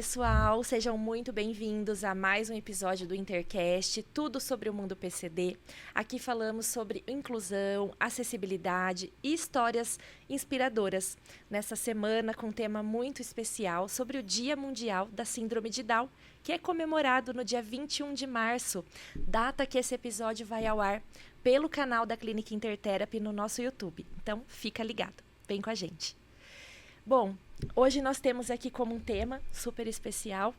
pessoal, sejam muito bem-vindos a mais um episódio do Intercast, tudo sobre o mundo PCD. Aqui falamos sobre inclusão, acessibilidade e histórias inspiradoras. Nessa semana com um tema muito especial sobre o Dia Mundial da Síndrome de Down, que é comemorado no dia 21 de março, data que esse episódio vai ao ar pelo canal da Clínica Intertherapy no nosso YouTube. Então, fica ligado, vem com a gente. Bom, hoje nós temos aqui como um tema super especial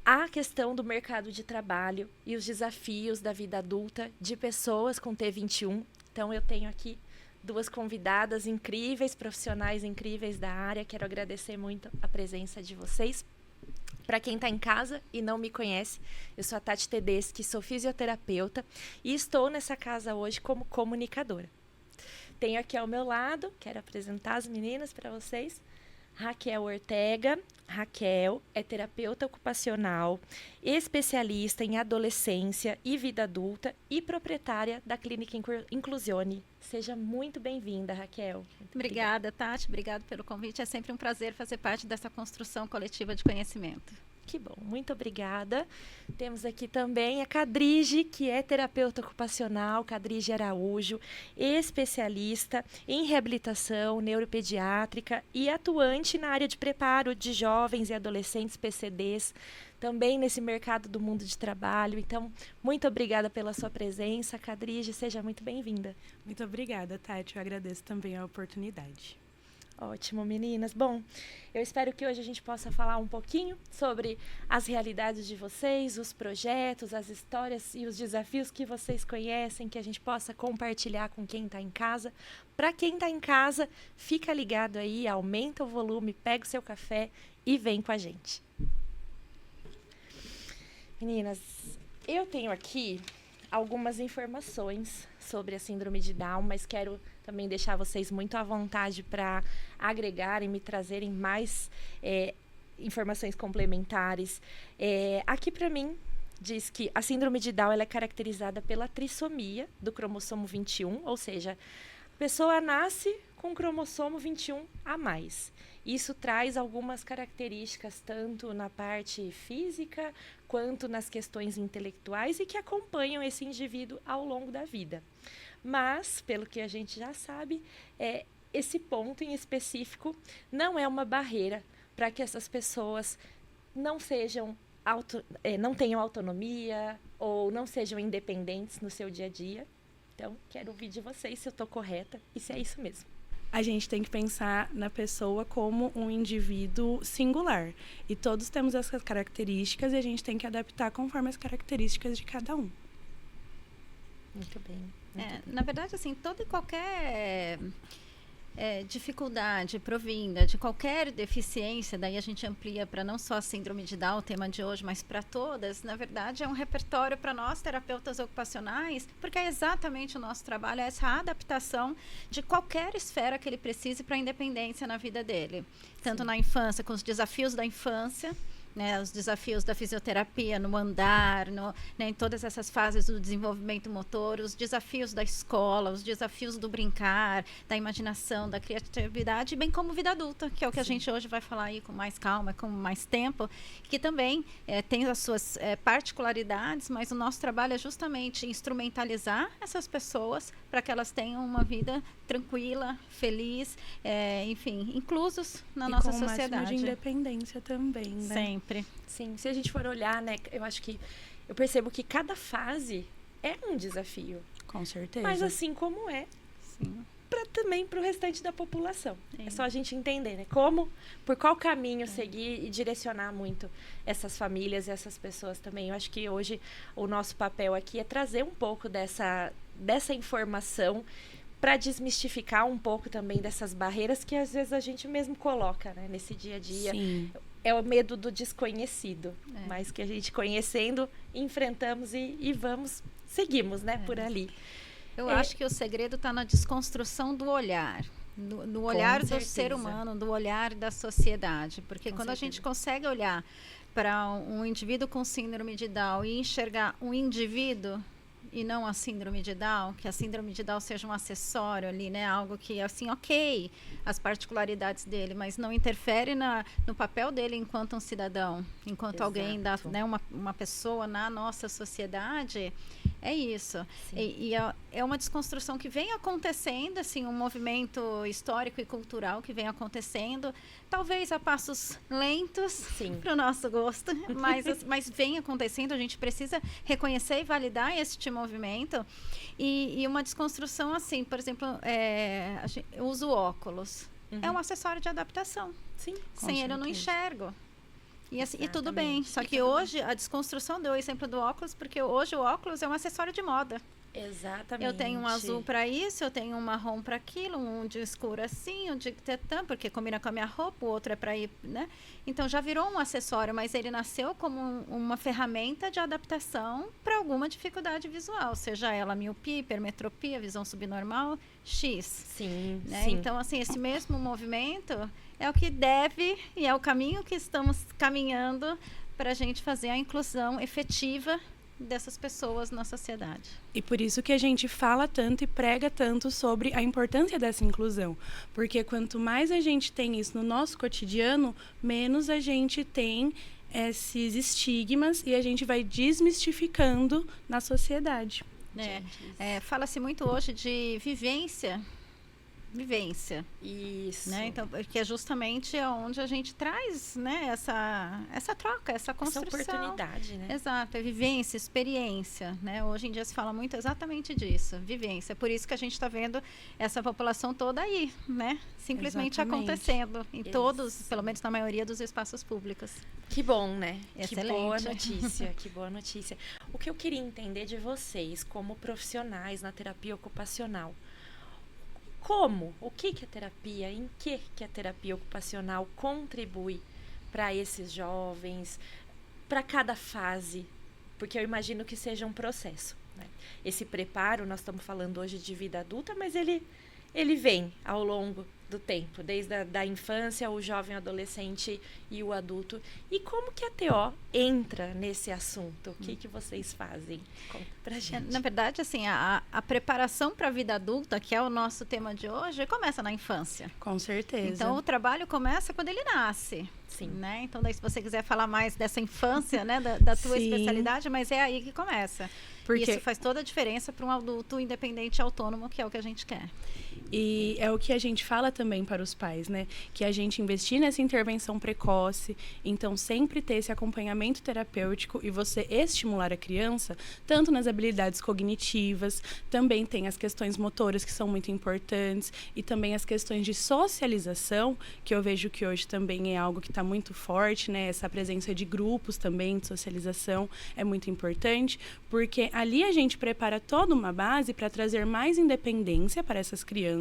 a questão do mercado de trabalho e os desafios da vida adulta de pessoas com T21. Então, eu tenho aqui duas convidadas incríveis, profissionais incríveis da área. Quero agradecer muito a presença de vocês. Para quem está em casa e não me conhece, eu sou a Tati Tedeschi, sou fisioterapeuta e estou nessa casa hoje como comunicadora. Tenho aqui ao meu lado, quero apresentar as meninas para vocês, Raquel Ortega. Raquel é terapeuta ocupacional, especialista em adolescência e vida adulta e proprietária da Clínica Inclusione. Seja muito bem-vinda, Raquel. Obrigada, Tati. Obrigada pelo convite. É sempre um prazer fazer parte dessa construção coletiva de conhecimento. Que bom, muito obrigada. Temos aqui também a Cadrige, que é terapeuta ocupacional, Cadrige Araújo, especialista em reabilitação neuropediátrica e atuante na área de preparo de jovens e adolescentes PCDs, também nesse mercado do mundo de trabalho. Então, muito obrigada pela sua presença, Cadrige, seja muito bem-vinda. Muito obrigada, Tati. Eu agradeço também a oportunidade. Ótimo, meninas. Bom, eu espero que hoje a gente possa falar um pouquinho sobre as realidades de vocês, os projetos, as histórias e os desafios que vocês conhecem, que a gente possa compartilhar com quem está em casa. Para quem está em casa, fica ligado aí, aumenta o volume, pega o seu café e vem com a gente. Meninas, eu tenho aqui algumas informações sobre a síndrome de Down, mas quero também deixar vocês muito à vontade para agregarem, me trazerem mais informações complementares. Aqui para mim diz que a síndrome de Down ela é caracterizada pela trissomia do cromossomo 21, ou seja, a pessoa nasce com o cromossomo 21 a mais. Isso traz algumas características, tanto na parte física, quanto nas questões intelectuais e que acompanham esse indivíduo ao longo da vida. Mas, pelo que a gente já sabe, esse ponto em específico não é uma barreira para que essas pessoas não tenham autonomia ou não sejam independentes no seu dia a dia. Então, quero ouvir de vocês se eu estou correta e se é isso mesmo. A gente tem que pensar na pessoa como um indivíduo singular. E todos temos essas características e a gente tem que adaptar conforme as características de cada um. Muito bem. Na verdade, assim, toda e qualquer dificuldade provinda de qualquer deficiência, daí a gente amplia para não só a síndrome de Down, o tema de hoje, mas para todas, na verdade é um repertório para nós, terapeutas ocupacionais, porque é exatamente o nosso trabalho, essa adaptação de qualquer esfera que ele precise para a independência na vida dele. Tanto na infância, com os desafios da infância, né, os desafios da fisioterapia no andar, em todas essas fases do desenvolvimento motor, os desafios da escola, os desafios do brincar, da imaginação, da criatividade, bem como vida adulta, que é o que a gente hoje vai falar aí com mais calma, com mais tempo, que também tem as suas particularidades, mas o nosso trabalho é justamente instrumentalizar essas pessoas para que elas tenham uma vida tranquila, feliz, enfim, inclusos na nossa sociedade. Com o máximo de independência também, né? Sempre. Sim, se a gente for olhar, né, eu percebo que cada fase é um desafio. Com certeza. Mas assim como também para o restante da população. Sim. É só a gente entender, né? Por qual caminho seguir e direcionar muito essas famílias e essas pessoas também. Eu acho que hoje o nosso papel aqui é trazer um pouco dessa informação para desmistificar um pouco também dessas barreiras que às vezes a gente mesmo coloca, né, nesse dia a dia. Sim. É o medo do desconhecido, mas que a gente conhecendo, enfrentamos e seguimos, né, por ali. Eu acho que o segredo está na desconstrução do olhar. No olhar do ser humano, do olhar da sociedade. Porque quando a gente consegue olhar para um indivíduo com síndrome de Down e enxergar um indivíduo e não a síndrome de Down, que a síndrome de Down seja um acessório ali, né? Algo que, assim, ok, as particularidades dele, mas não interfere no papel dele enquanto um cidadão, enquanto alguém, né, uma pessoa na nossa sociedade. É isso. E é uma desconstrução que vem acontecendo, assim, um movimento histórico e cultural que vem acontecendo, talvez a passos lentos para o nosso gosto, mas vem acontecendo. A gente precisa reconhecer e validar este movimento. E uma desconstrução, assim, por exemplo, eu uso óculos. É um acessório de adaptação. Sim, sem ele eu não enxergo. E, assim, e tudo bem. Só que hoje a desconstrução deu o exemplo do óculos, porque hoje o óculos é um acessório de moda. Exatamente. Eu tenho um azul para isso, eu tenho um marrom para aquilo, um de escuro assim, um de tetã, porque combina com a minha roupa, o outro é para ir, né? Então já virou um acessório, mas ele nasceu como uma ferramenta de adaptação para alguma dificuldade visual, seja ela miopia, hipermetropia, visão subnormal, X. Sim, né? sim. Então, assim, esse mesmo movimento é o que deve e é o caminho que estamos caminhando para a gente fazer a inclusão efetiva dessas pessoas na sociedade. E por isso que a gente fala tanto e prega tanto sobre a importância dessa inclusão. Porque quanto mais a gente tem isso no nosso cotidiano, menos a gente tem esses estigmas e a gente vai desmistificando na sociedade. Fala-se muito hoje de vivência. Isso. Né? Então, porque é justamente onde a gente traz, né, essa troca, essa construção. Essa oportunidade, né? Exato, é vivência, experiência, né? Hoje em dia se fala muito exatamente disso, vivência. Por isso que a gente está vendo essa população toda aí, né? Simplesmente acontecendo em todos, pelo menos na maioria dos espaços públicos. Que bom, né? Excelente. Que boa notícia, que boa notícia. O que eu queria entender de vocês, como profissionais na terapia ocupacional, como? O que é terapia? Em que a terapia ocupacional contribui para esses jovens, para cada fase? Porque eu imagino que seja um processo, né? Esse preparo, nós estamos falando hoje de vida adulta, mas ele vem ao longo do tempo, desde a infância, o jovem, o adolescente e o adulto. E como que a TO entra nesse assunto? O que vocês fazem? Conta pra gente. Na verdade, assim, a preparação para a vida adulta, que é o nosso tema de hoje, começa na infância. Com certeza. Então, o trabalho começa quando ele nasce. Sim. Né? Então, daí, se você quiser falar mais dessa infância, né, da tua especialidade, mas é aí que começa. Porque isso faz toda a diferença para um adulto independente e autônomo, que é o que a gente quer. E é o que a gente fala também para os pais, né? Que a gente investir nessa intervenção precoce, então sempre ter esse acompanhamento terapêutico e você estimular a criança, tanto nas habilidades cognitivas, também tem as questões motoras que são muito importantes e também as questões de socialização, que eu vejo que hoje também é algo que está muito forte, né? Essa presença de grupos também, de socialização, é muito importante, porque ali a gente prepara toda uma base para trazer mais independência para essas crianças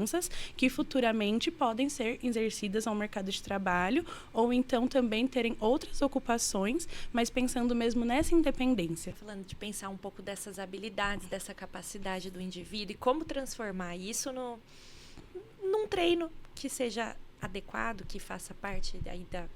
que futuramente podem ser exercidas ao mercado de trabalho ou então também terem outras ocupações, mas pensando mesmo nessa independência. Falando de pensar um pouco dessas habilidades, dessa capacidade do indivíduo e como transformar isso num treino que seja adequado, que faça parte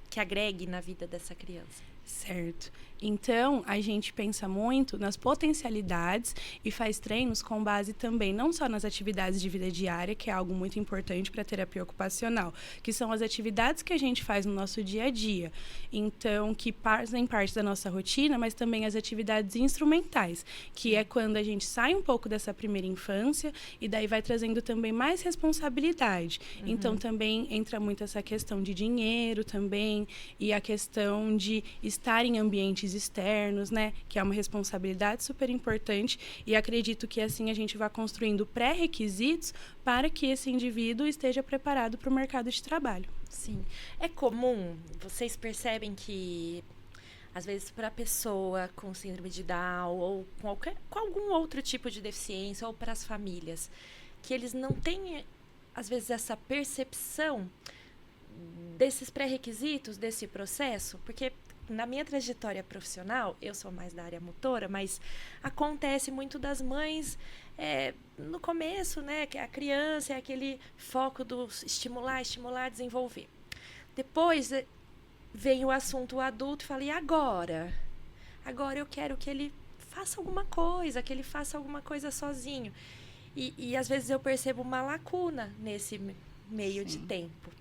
que agregue na vida dessa criança. Certo. Então, a gente pensa muito nas potencialidades e faz treinos com base também não só nas atividades de vida diária, que é algo muito importante para a terapia ocupacional, que são as atividades que a gente faz no nosso dia a dia. Então, que fazem parte da nossa rotina, mas também as atividades instrumentais, que é quando a gente sai um pouco dessa primeira infância e daí vai trazendo também mais responsabilidade. Uhum. Então, também entra muito essa questão de dinheiro também e a questão de estar em ambientes externos, né? Que é uma responsabilidade super importante e acredito que assim a gente vai construindo pré-requisitos para que esse indivíduo esteja preparado para o mercado de trabalho. Sim. É comum, vocês percebem que às vezes para a pessoa com síndrome de Down ou com algum outro tipo de deficiência ou para as famílias, que eles não têm às vezes essa percepção desses pré-requisitos, desse processo, porque na minha trajetória profissional, eu sou mais da área motora, mas acontece muito das mães no começo, né? Que a criança é aquele foco do estimular, desenvolver. Depois vem o assunto adulto e fala, e agora? Agora eu quero que ele faça alguma coisa, que ele faça alguma coisa sozinho. E às vezes eu percebo uma lacuna nesse meio de tempo.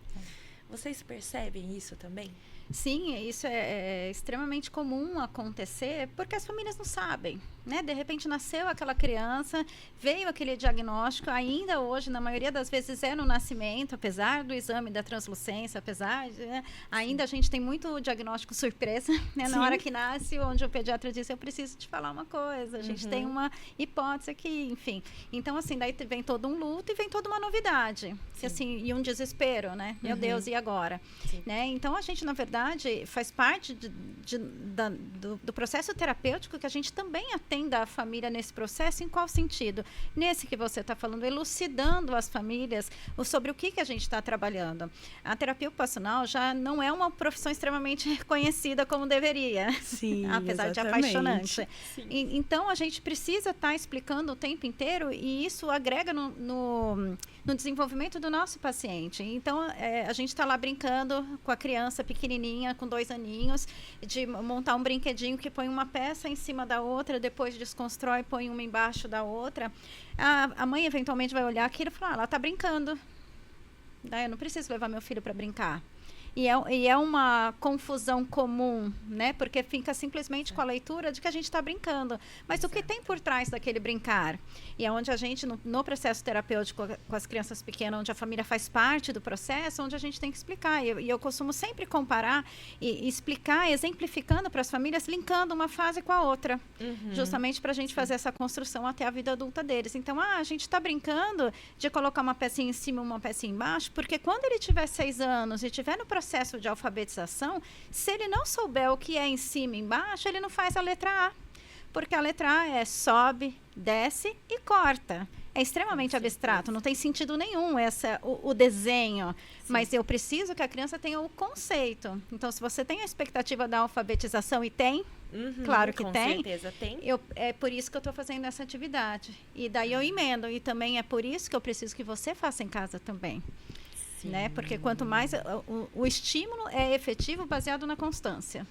Vocês percebem isso também? Sim, isso é extremamente comum acontecer porque as famílias não sabem, né? De repente nasceu aquela criança, veio aquele diagnóstico, ainda hoje, na maioria das vezes, é no nascimento, apesar do exame da translucência, apesar de, né? Ainda a gente tem muito diagnóstico surpresa, né? Na hora que nasce, onde o pediatra diz, eu preciso te falar uma coisa, a gente tem uma hipótese aqui, enfim. Então, assim, daí vem todo um luto e vem toda uma novidade, que, assim, e um desespero, né? Meu Deus, e agora? Né? Então, a gente, na verdade, faz parte do processo terapêutico que a gente também atenda a família nesse processo. Em qual sentido? Nesse que você está falando, elucidando as famílias sobre o que a gente está trabalhando. A terapia ocupacional já não é uma profissão extremamente reconhecida como deveria. Sim, apesar exatamente. de apaixonante. Então, a gente precisa estar explicando o tempo inteiro e isso agrega no desenvolvimento do nosso paciente. Então, a gente está lá brincando com a criança pequenininha, com 2 aninhos, de montar um brinquedinho que põe uma peça em cima da outra, depois desconstrói e põe uma embaixo da outra. A mãe, eventualmente, vai olhar aquilo e falar, ela está brincando. Daí eu não preciso levar meu filho para brincar. E é uma confusão comum, né? Porque fica simplesmente com a leitura de que a gente está brincando. Mas o que tem por trás daquele brincar? E é onde a gente, no processo terapêutico com as crianças pequenas, onde a família faz parte do processo, onde a gente tem que explicar. E eu costumo sempre comparar e explicar, exemplificando para as famílias, linkando uma fase com a outra. Justamente para a gente fazer essa construção até a vida adulta deles. Então, a gente está brincando de colocar uma pecinha em cima e uma pecinha embaixo, porque quando ele tiver 6 anos e tiver no processo de alfabetização, se ele não souber o que é em cima e embaixo, ele não faz a letra A. Porque a letra A é sobe, desce e corta. É extremamente abstrato, não tem sentido nenhum o desenho. Sim. Mas eu preciso que a criança tenha o conceito. Então, se você tem a expectativa da alfabetização, e tem, claro que tem. Com certeza tem. É por isso que eu estou fazendo essa atividade. E daí eu emendo. E também é por isso que eu preciso que você faça em casa também. Né? Porque quanto mais o estímulo é efetivo baseado na constância.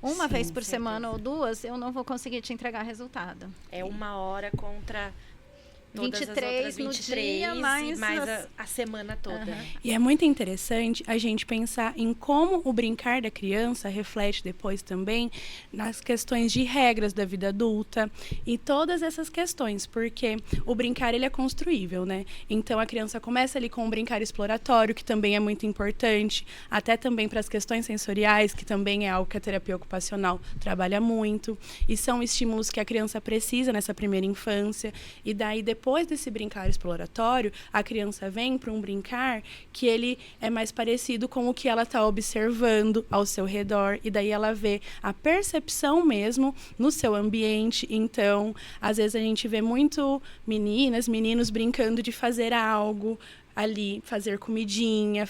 Uma vez por semana ou 2, eu não vou conseguir te entregar resultado. É 1 hora contra todas 23 as outras 23 no dia, mais a semana toda. E é muito interessante a gente pensar em como o brincar da criança reflete depois também nas questões de regras da vida adulta e todas essas questões, porque o brincar ele é construível, né? Então a criança começa ali com um brincar exploratório, que também é muito importante, até também para as questões sensoriais, que também é algo que a terapia ocupacional trabalha muito, e são estímulos que a criança precisa nessa primeira infância, e daí depois desse brincar exploratório, a criança vem para um brincar que ele é mais parecido com o que ela está observando ao seu redor, e daí ela vê a percepção mesmo no seu ambiente. Então, às vezes a gente vê muito meninos brincando de fazer algo ali, fazer comidinha,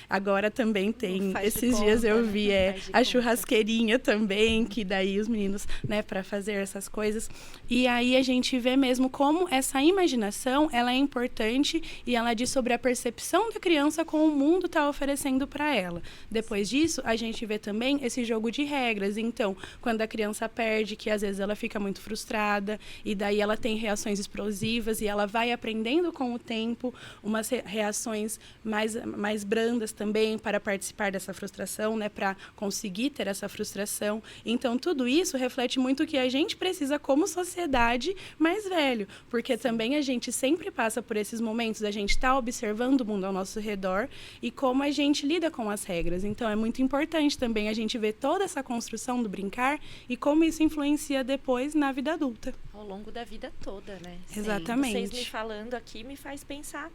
agora também tem, esses dias eu vi a churrasqueirinha também, que daí os meninos, né, para fazer essas coisas, e aí a gente vê mesmo como essa imaginação, ela é importante e ela diz sobre a percepção da criança com o mundo está oferecendo para ela. Depois disso, a gente vê também esse jogo de regras. Então, quando a criança perde, que às vezes ela fica muito frustrada, e daí ela tem reações explosivas, e ela vai aprendendo com o tempo umas reações mais brandas também para participar dessa frustração, né, para conseguir ter essa frustração. Então, tudo isso reflete muito o que a gente precisa como sociedade mais velho, porque também a gente sempre passa por esses momentos, a gente está observando o mundo ao nosso redor e como a gente lida com as regras. Então, é muito importante também a gente ver toda essa construção do brincar e como isso influencia depois na vida adulta. Ao longo da vida toda, né? Exatamente. Vocês me falando aqui me faz pensar.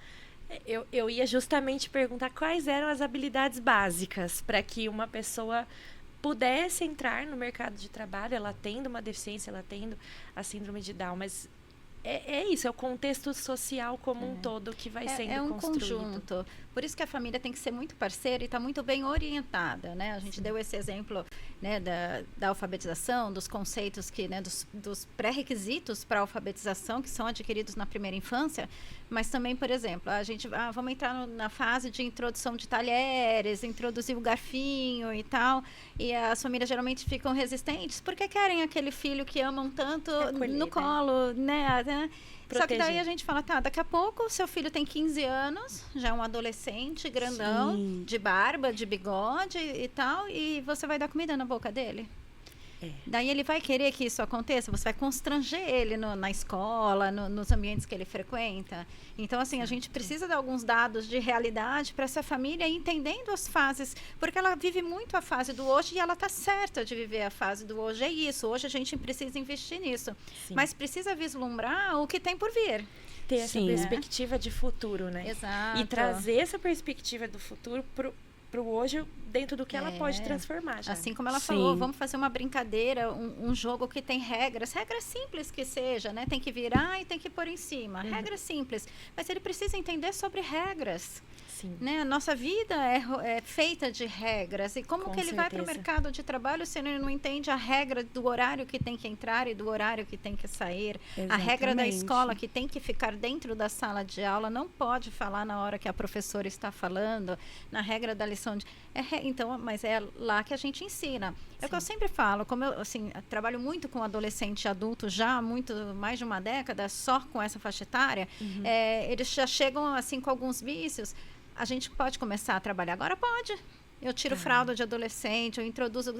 Eu ia justamente perguntar quais eram as habilidades básicas para que uma pessoa pudesse entrar no mercado de trabalho, ela tendo uma deficiência, ela tendo a síndrome de Down, mas é isso, é o contexto social como um todo que vai sendo É um construído. conjunto. Por isso que a família tem que ser muito parceira e estar muito bem orientada, né? A gente deu esse exemplo, né, da alfabetização, dos conceitos que, né, dos pré-requisitos para a alfabetização que são adquiridos na primeira infância, mas também, por exemplo, a gente vamos entrar na fase de introdução de talheres, introduzir o garfinho e tal, e as famílias geralmente ficam resistentes porque querem aquele filho que amam tanto Acolher, no colo, né? Só que daí Proteger. a gente fala, tá, daqui a pouco o seu filho tem 15 anos, já é um adolescente, grandão, Sim. de barba, de bigode e tal, e você vai dar comida na boca dele? Daí ele vai querer que isso aconteça, você vai constranger ele na escola, nos ambientes que ele frequenta. Então, assim, a gente precisa de alguns dados de realidade para essa família ir entendendo as fases, porque ela vive muito a fase do hoje e ela está certa de viver a fase do hoje. É isso, hoje a gente precisa investir nisso. Sim. Mas precisa vislumbrar o que tem por vir. Ter essa Sim. perspectiva de futuro, né? Exato. E trazer essa perspectiva do futuro pro hoje dentro do que ela pode transformar já. Assim como ela Sim. falou, vamos fazer uma brincadeira, um jogo que tem regras simples que seja, né? Tem que virar e tem que pôr em cima. Regras simples. Mas ele precisa entender sobre regras. Sim. Né? Nossa vida é feita de regras. E como Com que ele vai para o certeza. mercado de trabalho se ele não entende a regra do horário que tem que entrar e do horário que tem que sair? A regra da Exatamente. escola que tem que ficar dentro da sala de aula, não pode falar na hora que a professora está falando, na regra da lição de... Então, mas é lá que a gente ensina. É o que eu sempre falo, como eu assim, trabalho muito com adolescente e adulto já há mais de uma década, só com essa faixa etária, eles já chegam assim com alguns vícios. A gente pode começar a trabalhar agora? Pode. Eu tiro fralda de adolescente, eu introduzo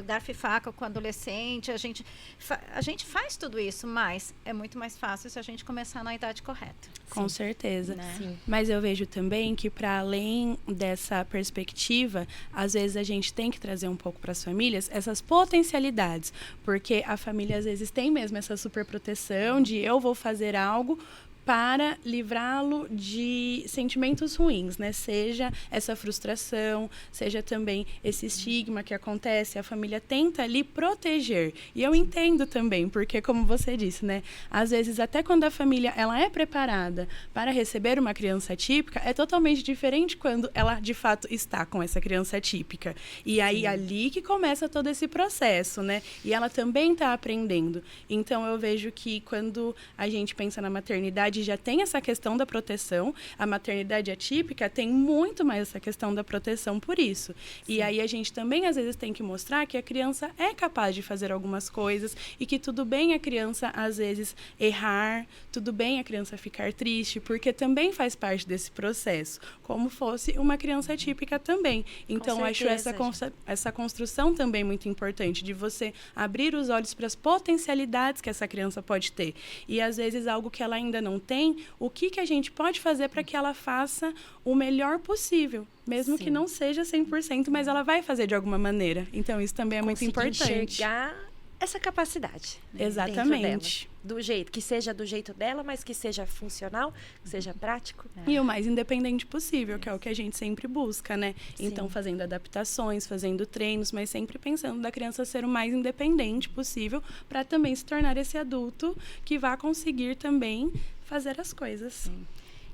garfo e faca com adolescente, a gente faz tudo isso, mas é muito mais fácil se a gente começar na idade correta. Com certeza. Né? Sim. Mas eu vejo também que, para além dessa perspectiva, às vezes a gente tem que trazer um pouco para as famílias essas potencialidades, porque a família às vezes tem mesmo essa superproteção de eu vou fazer algo para livrá-lo de sentimentos ruins, né? Seja essa frustração, seja também esse estigma que acontece, a família tenta ali proteger. E eu entendo também, porque como você disse, né? Às vezes até quando a família ela é preparada para receber uma criança atípica, é totalmente diferente quando ela de fato está com essa criança atípica. E aí ali que começa todo esse processo, né? E ela também está aprendendo. Então eu vejo que quando a gente pensa na maternidade, já tem essa questão da proteção, a maternidade atípica tem muito mais essa questão da proteção por isso. Sim. E aí a gente também às vezes tem que mostrar que a criança é capaz de fazer algumas coisas e que tudo bem a criança às vezes errar, tudo bem a criança ficar triste, porque também faz parte desse processo, como fosse uma criança atípica também. Então acho essa construção também muito importante, de você abrir os olhos para as potencialidades que essa criança pode ter. E às vezes algo que ela ainda não tem, o que a gente pode fazer para que ela faça o melhor possível, mesmo que não seja 100%, mas ela vai fazer de alguma maneira. Então isso também é muito importante. Enxergar essa capacidade. Né, exatamente. Do jeito, que seja do jeito dela, mas que seja funcional, que seja prático. E o mais independente possível, que é o que a gente sempre busca, né? Sim. Então, fazendo adaptações, fazendo treinos, mas sempre pensando da criança ser o mais independente possível, para também se tornar esse adulto que vá conseguir também fazer as coisas. Sim.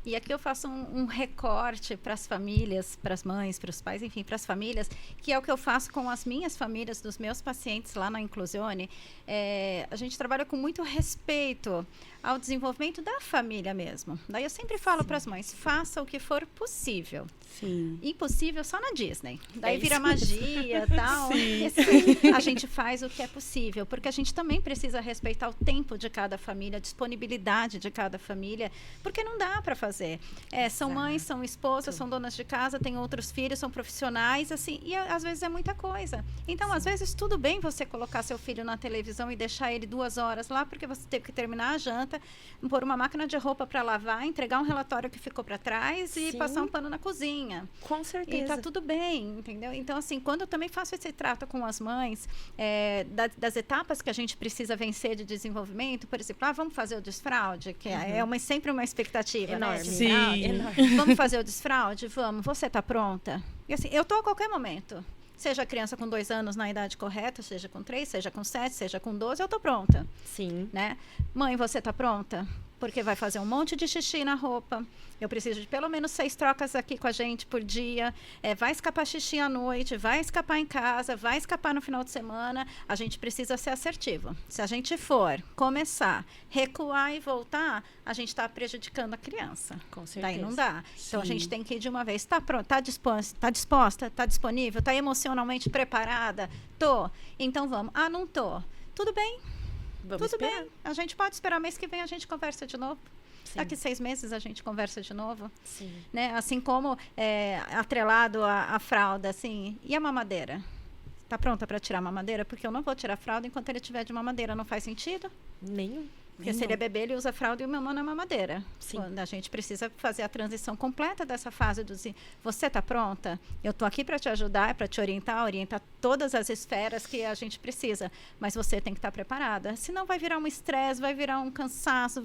E aqui eu faço um recorte para as famílias, para as mães, para os pais, enfim, para as famílias, que é o que eu faço com as minhas famílias, dos meus pacientes lá na Inclusione. A gente trabalha com muito respeito ao desenvolvimento da família mesmo. Daí eu sempre falo para as mães, faça o que for possível. Sim. Impossível só na Disney. Daí vira isso. magia e tal. Sim. A gente faz o que é possível, porque a gente também precisa respeitar o tempo de cada família, a disponibilidade de cada família, porque não dá para fazer. São mães, são esposas, são donas de casa, têm outros filhos, são profissionais, assim, e às vezes é muita coisa. Então, às vezes, tudo bem você colocar seu filho na televisão e deixar ele 2 horas lá, porque você teve que terminar a janta, pôr uma máquina de roupa para lavar, entregar um relatório que ficou para trás e passar um pano na cozinha. Com certeza. E tá tudo bem, entendeu? Então, assim, quando eu também faço esse trato com as mães, das etapas que a gente precisa vencer de desenvolvimento, por exemplo, vamos fazer o desfraude, que sempre uma expectativa, enorme. né? Sim. Enorme. Vamos fazer o desfraude? Vamos. Você tá pronta? E assim, eu tô a qualquer momento. Seja a criança com 2 anos na idade correta, seja com 3, seja com 7, seja com 12, eu tô pronta. Sim. Né? Mãe, você tá pronta? Porque vai fazer um monte de xixi na roupa. Eu preciso de pelo menos 6 trocas aqui com a gente por dia. Vai escapar xixi à noite, vai escapar em casa, vai escapar no final de semana. A gente precisa ser assertivo. Se a gente for começar, recuar e voltar, a gente está prejudicando a criança. Com certeza. Daí não dá. Então, a Sim. gente tem que ir de uma vez. Está pronto? Está disposta? Está disponível? Está emocionalmente preparada? Tô. Então, vamos. Ah, não tô. Tudo bem. Vamos Tudo esperar. bem, a gente pode esperar mês que vem, a gente conversa de novo. Sim. Daqui 6 meses a gente conversa de novo. Sim. Né? Assim como atrelado à fralda, assim, e a mamadeira? Tá pronta para tirar a mamadeira? Porque eu não vou tirar a fralda enquanto ele estiver de mamadeira, não faz sentido? Nenhum. Porque se ele é bebê, ele usa a fralda e o mamão na mamadeira. Sim. Quando a gente precisa fazer a transição completa dessa fase do você está pronta? Eu estou aqui para te ajudar, para te orientar todas as esferas que a gente precisa. Mas você tem que estar preparada. Senão vai virar um estresse, vai virar um cansaço,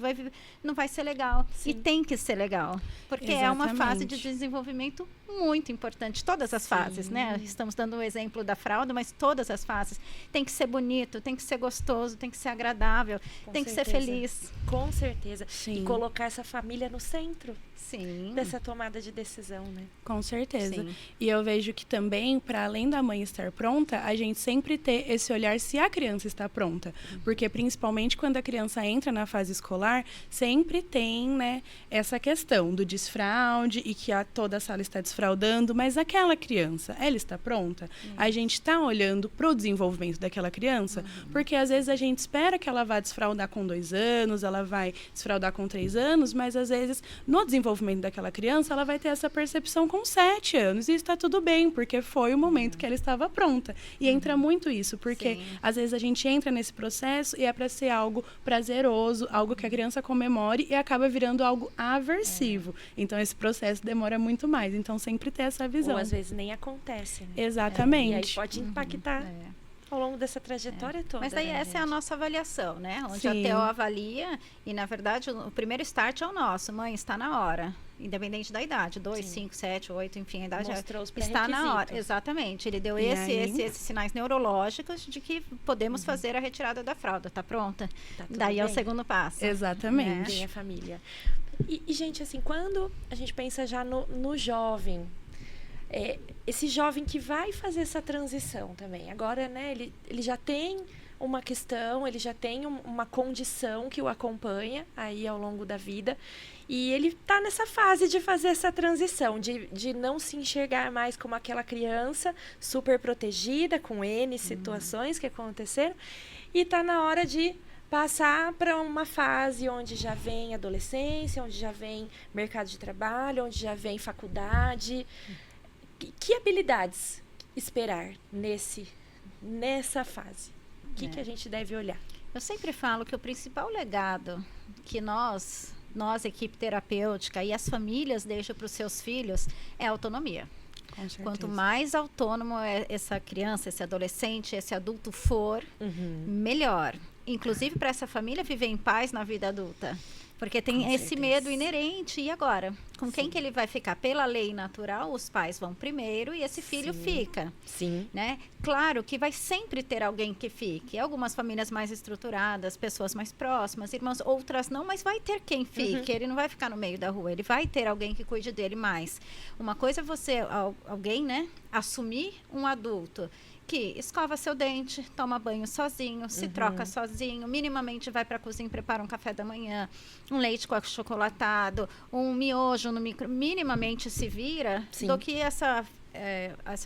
não vai ser legal. Sim. E tem que ser legal. Porque é uma fase de Exatamente. desenvolvimento muito importante. Todas as fases, né? Estamos dando o exemplo da fralda, mas todas as fases. Tem que ser bonito, tem que ser gostoso, tem que ser agradável, Com tem que ser certeza. feliz. Com certeza. Sim. E colocar essa família no centro Sim. dessa tomada de decisão, né? Com certeza. Sim. E eu vejo que também, para além da mãe estar pronta, a gente sempre ter esse olhar se a criança está pronta. Porque, principalmente, quando a criança entra na fase escolar, sempre tem, né, essa questão do desfraude e que toda a sala está desfraudando, mas aquela criança, ela está pronta? A gente está olhando para o desenvolvimento daquela criança, porque às vezes a gente espera que ela vá desfraudar com 2 anos, ela vai desfraudar com 3 anos, mas às vezes, no desenvolvimento daquela criança, ela vai ter essa percepção com 7 anos. E está tudo bem, porque foi o momento que ela estava pronta. E entra muito isso, porque Sim. às vezes a gente entra nesse processo e é para ser algo prazeroso, algo que a criança comemore e acaba virando algo aversivo. Então, esse processo demora muito mais. Então, sempre ter essa visão. Ou às vezes nem acontece, né? Exatamente. E aí pode impactar ao longo dessa trajetória toda. Mas daí né, essa é a gente? nossa avaliação, né? Onde Sim. a TO avalia e, na verdade, o primeiro start é o nosso. Mãe, está na hora. Independente da idade. 2, Sim. 5, 7, 8, enfim, a idade Mostrou os está na hora. pré-requisitos. Exatamente. Ele deu E esses sinais neurológicos de que podemos fazer a retirada da fralda. Tá pronta? Tá tudo Daí é o bem. segundo passo. Exatamente. Vem a família. E, gente, assim, quando a gente pensa já no jovem, esse jovem que vai fazer essa transição também. Agora, né, ele já tem uma questão, ele já tem uma condição que o acompanha aí ao longo da vida. E ele está nessa fase de fazer essa transição, de não se enxergar mais como aquela criança super protegida, com N situações que aconteceram. E está na hora de passar para uma fase onde já vem adolescência, onde já vem mercado de trabalho, onde já vem faculdade. Que habilidades esperar nessa fase? O que a gente deve olhar? Eu sempre falo que o principal legado que nós, equipe terapêutica, e as famílias deixam para os seus filhos é a autonomia. Com certeza. Quanto mais autônomo essa criança, esse adolescente, esse adulto for, melhor. Inclusive para essa família viver em paz na vida adulta. Porque tem Com esse certeza. medo inerente. E agora? Com quem que ele vai ficar? Pela lei natural, os pais vão primeiro e esse filho Sim. fica. Sim. Né? Claro que vai sempre ter alguém que fique. Algumas famílias mais estruturadas, pessoas mais próximas, irmãos, outras não, mas vai ter quem fique. Ele não vai ficar no meio da rua, ele vai ter alguém que cuide dele mais. Uma coisa é você, alguém, né, assumir um adulto que escova seu dente, toma banho sozinho, se troca sozinho, minimamente vai para a cozinha e prepara um café da manhã, um leite com achocolatado, um miojo no micro, minimamente se vira, Sim. do que essa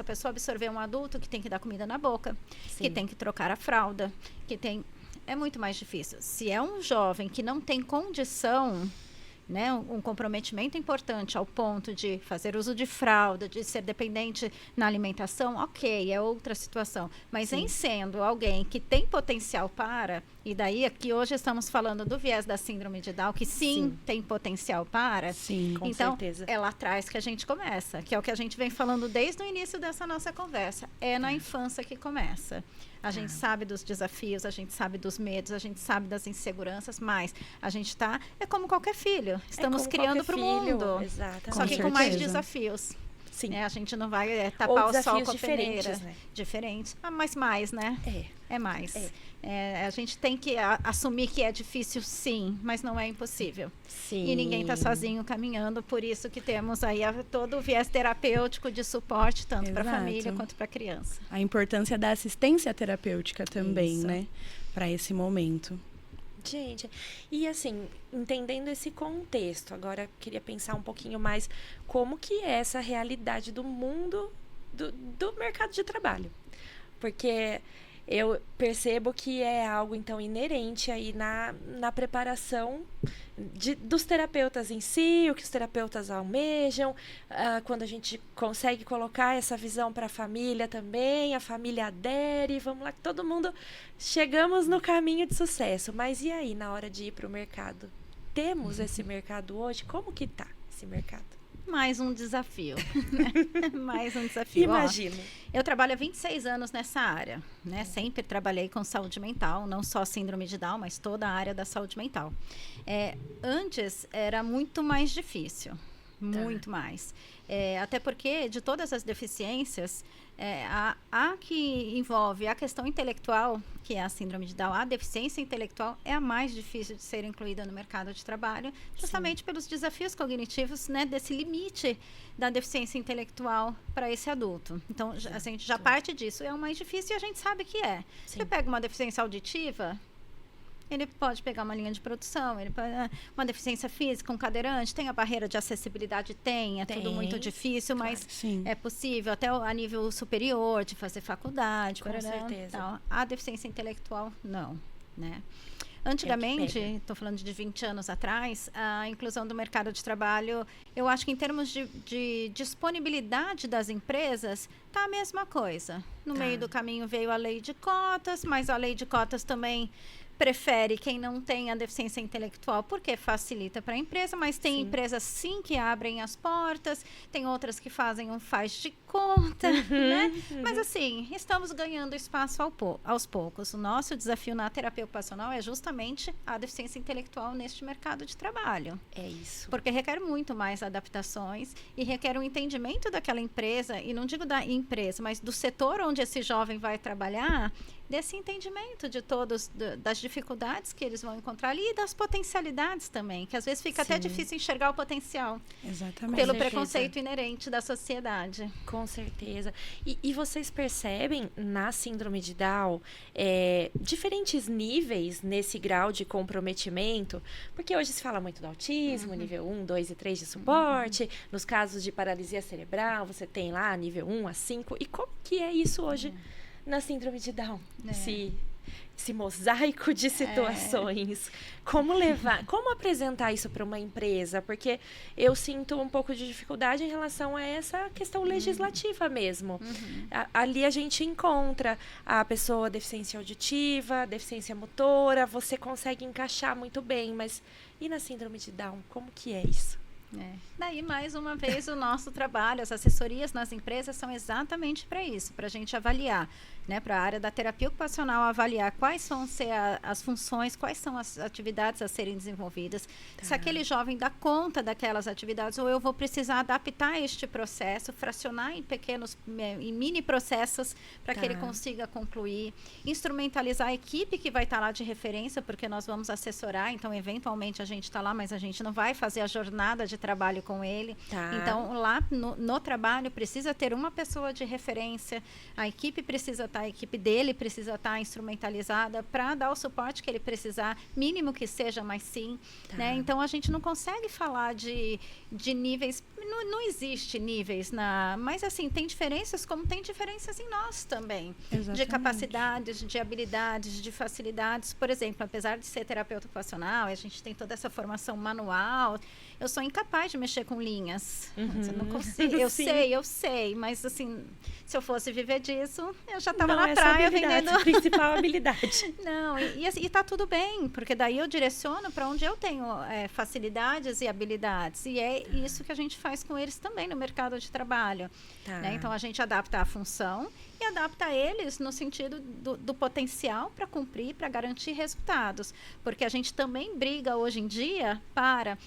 pessoa absorver um adulto que tem que dar comida na boca, Sim. que tem que trocar a fralda, que tem... É muito mais difícil. Se é um jovem que não tem condição, né, um comprometimento importante ao ponto de fazer uso de fralda, de ser dependente na alimentação, ok, é outra situação. Mas Sim. em sendo alguém que tem potencial para, e daí aqui hoje estamos falando do viés da síndrome de Down, que sim. tem potencial para, Sim. Com então certeza. é lá atrás que a gente começa, que é o que a gente vem falando desde o início dessa nossa conversa. É na infância que começa. A gente sabe dos desafios, a gente sabe dos medos, a gente sabe das inseguranças, mas a gente é como qualquer filho. Estamos como criando qualquer para o filho, mundo. exatamente. Só que Com com mais certeza. desafios. Sim. Né? A gente não vai tapar o sol com a peneira. Né? Diferentes. Mas mais, né? É mais. A gente tem que assumir que é difícil, sim, mas não é impossível. Sim. E ninguém está sozinho caminhando, por isso que temos aí todo o viés terapêutico de suporte, tanto para a família quanto para a criança. A importância da assistência terapêutica também, Isso. né? Para esse momento. Gente, e assim, entendendo esse contexto, agora eu queria pensar um pouquinho mais como que é essa realidade do mundo do mercado de trabalho. Porque eu percebo que é algo, então, inerente aí na preparação dos terapeutas em si, o que os terapeutas almejam, quando a gente consegue colocar essa visão para a família também, a família adere, vamos lá, que todo mundo chegamos no caminho de sucesso. Mas e aí, na hora de ir para o mercado? Temos esse mercado hoje? Como que tá esse mercado? Mais um desafio. Mais um desafio. Imagino. Eu trabalho há 26 anos nessa área, né? Sempre trabalhei com saúde mental, não só síndrome de Down, mas toda a área da saúde mental. Antes era muito mais difícil, muito mais. Até porque de todas as deficiências, a que envolve a questão intelectual, que é a síndrome de Down, a deficiência intelectual é a mais difícil de ser incluída no mercado de trabalho, justamente pelos desafios cognitivos, né, desse limite da deficiência intelectual para esse adulto. Então, a gente já parte disso. É o mais difícil e a gente sabe que é. Sim. Você pega uma deficiência auditiva, ele pode pegar uma linha de produção, uma deficiência física, um cadeirante, tem a barreira de acessibilidade, é tudo muito difícil, claro. mas Sim. é possível até a nível superior de fazer faculdade. Com certeza. Então, a deficiência intelectual, não, né? Antigamente, estou falando de 20 anos atrás, a inclusão do mercado de trabalho, eu acho que em termos de disponibilidade das empresas, tá a mesma coisa. No meio do caminho veio a lei de cotas, mas a lei de cotas também prefere quem não tem a deficiência intelectual, porque facilita para a empresa, mas tem empresas sim que abrem as portas, tem outras que fazem um faz de conta, né? Mas assim, estamos ganhando espaço aos poucos. O nosso desafio na terapia ocupacional é justamente a deficiência intelectual neste mercado de trabalho. É isso. Porque requer muito mais adaptações e requer um entendimento daquela empresa, e não digo da empresa, mas do setor onde esse jovem vai trabalhar, desse entendimento de todos, das dificuldades que eles vão encontrar ali e das potencialidades também, que às vezes fica até difícil enxergar o potencial. Exatamente. Pelo preconceito inerente da sociedade. Com certeza. E vocês percebem na síndrome de Down diferentes níveis nesse grau de comprometimento? Porque hoje se fala muito do autismo, nível 1, 2 e 3 de suporte. Nos casos de paralisia cerebral, você tem lá nível 1 a 5. E como que é isso hoje na síndrome de Down? Esse mosaico de situações. Como apresentar isso para uma empresa? Porque eu sinto um pouco de dificuldade em relação a essa questão legislativa mesmo. Ali a gente encontra a pessoa deficiência auditiva, deficiência motora, você consegue encaixar muito bem, mas e na síndrome de Down, como que é isso? Daí, mais uma vez, o nosso trabalho, as assessorias nas empresas são exatamente para isso, para a gente avaliar, né, para a área da terapia ocupacional, avaliar quais vão ser as funções, quais são as atividades a serem desenvolvidas, se aquele jovem dá conta daquelas atividades, ou eu vou precisar adaptar este processo, fracionar em mini processos para que ele consiga concluir, instrumentalizar a equipe que vai estar lá de referência, porque nós vamos assessorar, então eventualmente a gente está lá, mas a gente não vai fazer a jornada de trabalho com ele. Então, lá no trabalho precisa ter uma pessoa de referência, a equipe precisa estar, a equipe dele precisa estar instrumentalizada para dar o suporte que ele precisar, mínimo que seja, mas sim. Né? Então, a gente não consegue falar de níveis, não existe níveis, mas assim, tem diferenças como tem diferenças em nós também. Exatamente. De capacidades, de habilidades, de facilidades. Por exemplo, apesar de ser terapeuta ocupacional, a gente tem toda essa formação manual, eu sou incapaz de mexer com linhas. Eu não consigo. Eu sei, mas assim, se eu fosse viver disso, eu já estava na praia vendendo. A principal habilidade. Não, e tá tudo bem, porque daí eu direciono para onde eu tenho facilidades e habilidades. E é isso que a gente faz com eles também no mercado de trabalho. Né? Então, a gente adapta a função e adapta eles no sentido do potencial para cumprir, para garantir resultados. Porque a gente também briga hoje em dia para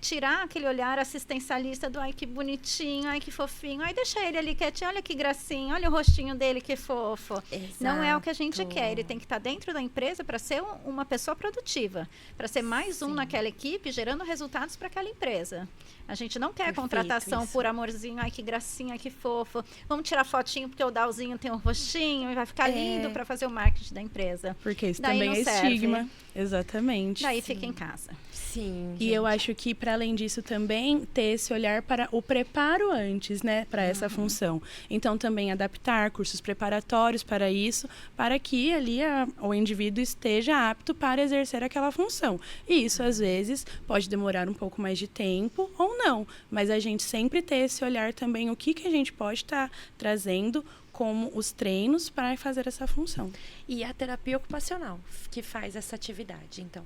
tirar aquele olhar assistencialista do ai que bonitinho, ai que fofinho, ai deixa ele ali quietinho, olha que gracinha, olha o rostinho dele que fofo. Exato. Não é o que a gente quer, ele tem que estar dentro da empresa para ser uma pessoa produtiva, para ser mais um naquela equipe, gerando resultados para aquela empresa. A gente não quer contratação por amorzinho, ai que gracinha, que fofo. Vamos tirar fotinho porque o Dalzinho tem um rostinho e vai ficar lindo para fazer o marketing da empresa. Porque isso Daí também é serve. estigma. Exatamente. Daí fica em casa. Sim. E eu acho que, para além disso, também ter esse olhar para o preparo antes, né, para essa função. Então, também adaptar cursos preparatórios para isso, para que ali o indivíduo esteja apto para exercer aquela função. E isso, às vezes, pode demorar um pouco mais de tempo ou não, mas a gente sempre ter esse olhar também, o que a gente pode estar trazendo como os treinos para fazer essa função. E a terapia ocupacional, que faz essa atividade, então.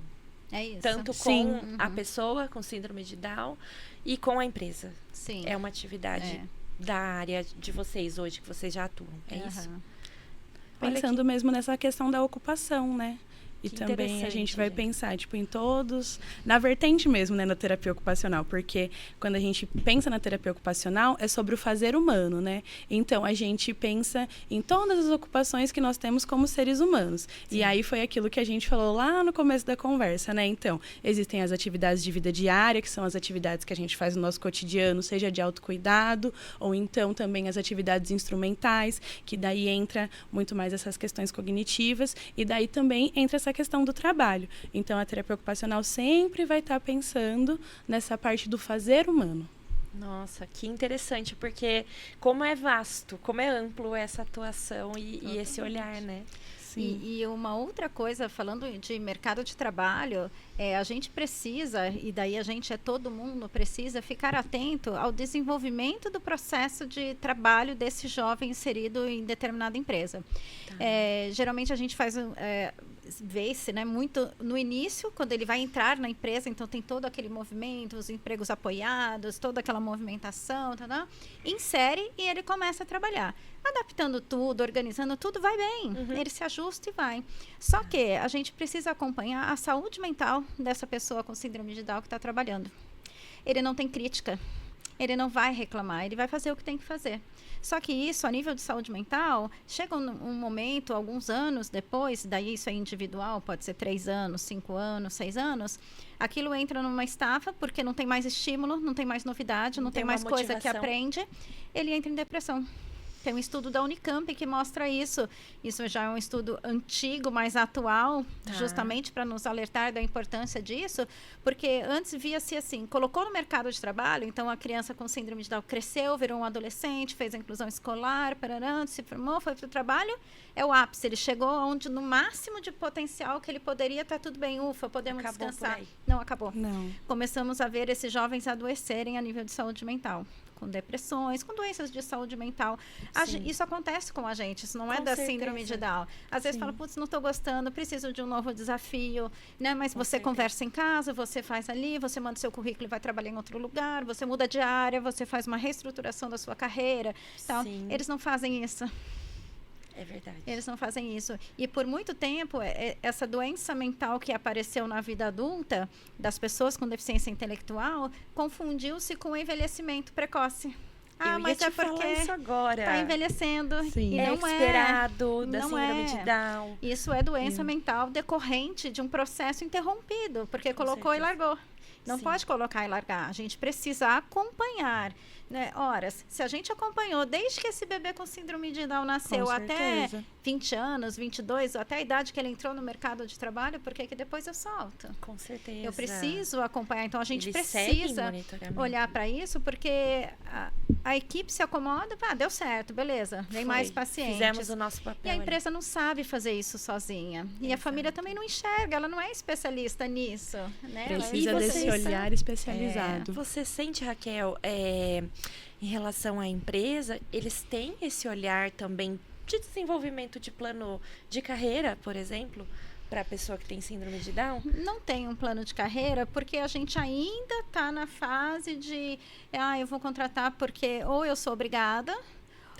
É isso. Tanto com a pessoa com síndrome de Down e com a empresa. Sim. É uma atividade da área de vocês hoje, que vocês já atuam. É isso? Pensando mesmo nessa questão da ocupação, né? E Que também a gente vai gente. pensar, tipo, em todos... Na vertente mesmo, né, na terapia ocupacional. Porque quando a gente pensa na terapia ocupacional, é sobre o fazer humano, né? Então, a gente pensa em todas as ocupações que nós temos como seres humanos. Sim. E aí foi aquilo que a gente falou lá no começo da conversa, né? Então, existem as atividades de vida diária, que são as atividades que a gente faz no nosso cotidiano, seja de autocuidado, ou então também as atividades instrumentais, que daí entra muito mais essas questões cognitivas, e daí também entra essa questão do trabalho. Então, a terapia ocupacional sempre vai estar pensando nessa parte do fazer humano. Nossa, que interessante, porque como é vasto, como é amplo essa atuação e esse olhar, né? Sim. E uma outra coisa, falando de mercado de trabalho, a gente precisa, e daí todo mundo precisa ficar atento ao desenvolvimento do processo de trabalho desse jovem inserido em determinada empresa. Tá. Geralmente a gente vê-se, né, muito no início, quando ele vai entrar na empresa, então tem todo aquele movimento, os empregos apoiados, toda aquela movimentação, insere e ele começa a trabalhar. Adaptando tudo, organizando tudo, vai bem. Ele se ajusta e vai. Só que a gente precisa acompanhar a saúde mental dessa pessoa com síndrome de Down que está trabalhando. Ele não tem crítica. Ele não vai reclamar. Ele vai fazer o que tem que fazer. Só que isso, a nível de saúde mental, chega um momento, alguns anos depois, daí isso é individual, pode ser 3 anos, 5 anos, 6 anos, aquilo entra numa estafa, porque não tem mais estímulo, não tem mais novidade, não tem mais coisa que aprende, ele entra em depressão. Tem um estudo da Unicamp que mostra isso. Isso já é um estudo antigo, mas atual, justamente para nos alertar da importância disso, porque antes via-se assim, colocou no mercado de trabalho, então a criança com síndrome de Down cresceu, virou um adolescente, fez a inclusão escolar, se formou, foi para o trabalho, é o ápice. Ele chegou onde, no máximo de potencial que ele poderia, tá tudo bem, ufa, podemos descansar. Não, acabou. Não. Começamos a ver esses jovens adoecerem a nível de saúde mental. Com depressões, com doenças de saúde mental. Isso acontece com a gente, isso não é da síndrome de Down. Às vezes fala, putz, não estou gostando, preciso de um novo desafio, né? Mas você conversa em casa, você faz ali, você manda seu currículo e vai trabalhar em outro lugar, você muda de área, você faz uma reestruturação da sua carreira. Então, eles não fazem isso. É verdade. Eles não fazem isso. E por muito tempo, essa doença mental que apareceu na vida adulta das pessoas com deficiência intelectual confundiu-se com o envelhecimento precoce. Mas é porque isso agora. Está envelhecendo. Sim. E é não esperado da síndrome de Down. Isso é doença mental decorrente de um processo interrompido, porque colocou e largou. Não pode colocar e largar. A gente precisa acompanhar. Né? Ora, se a gente acompanhou desde que esse bebê com síndrome de Down nasceu até 20 anos, 22, até a idade que ele entrou no mercado de trabalho, por que depois eu solto? Com certeza. Eu preciso acompanhar. Então, a gente precisa olhar para isso, porque a equipe se acomoda, deu certo, beleza, vem mais pacientes. Fizemos o nosso papel. E a empresa não sabe fazer isso sozinha. E a família também não enxerga, ela não é especialista nisso. Né? Precisa desse olhar especializado. Você sente, Raquel, em relação à empresa, eles têm esse olhar também de desenvolvimento de plano de carreira, por exemplo, para a pessoa que tem síndrome de Down? Não tem um plano de carreira, porque a gente ainda está na fase de eu vou contratar porque ou eu sou obrigada,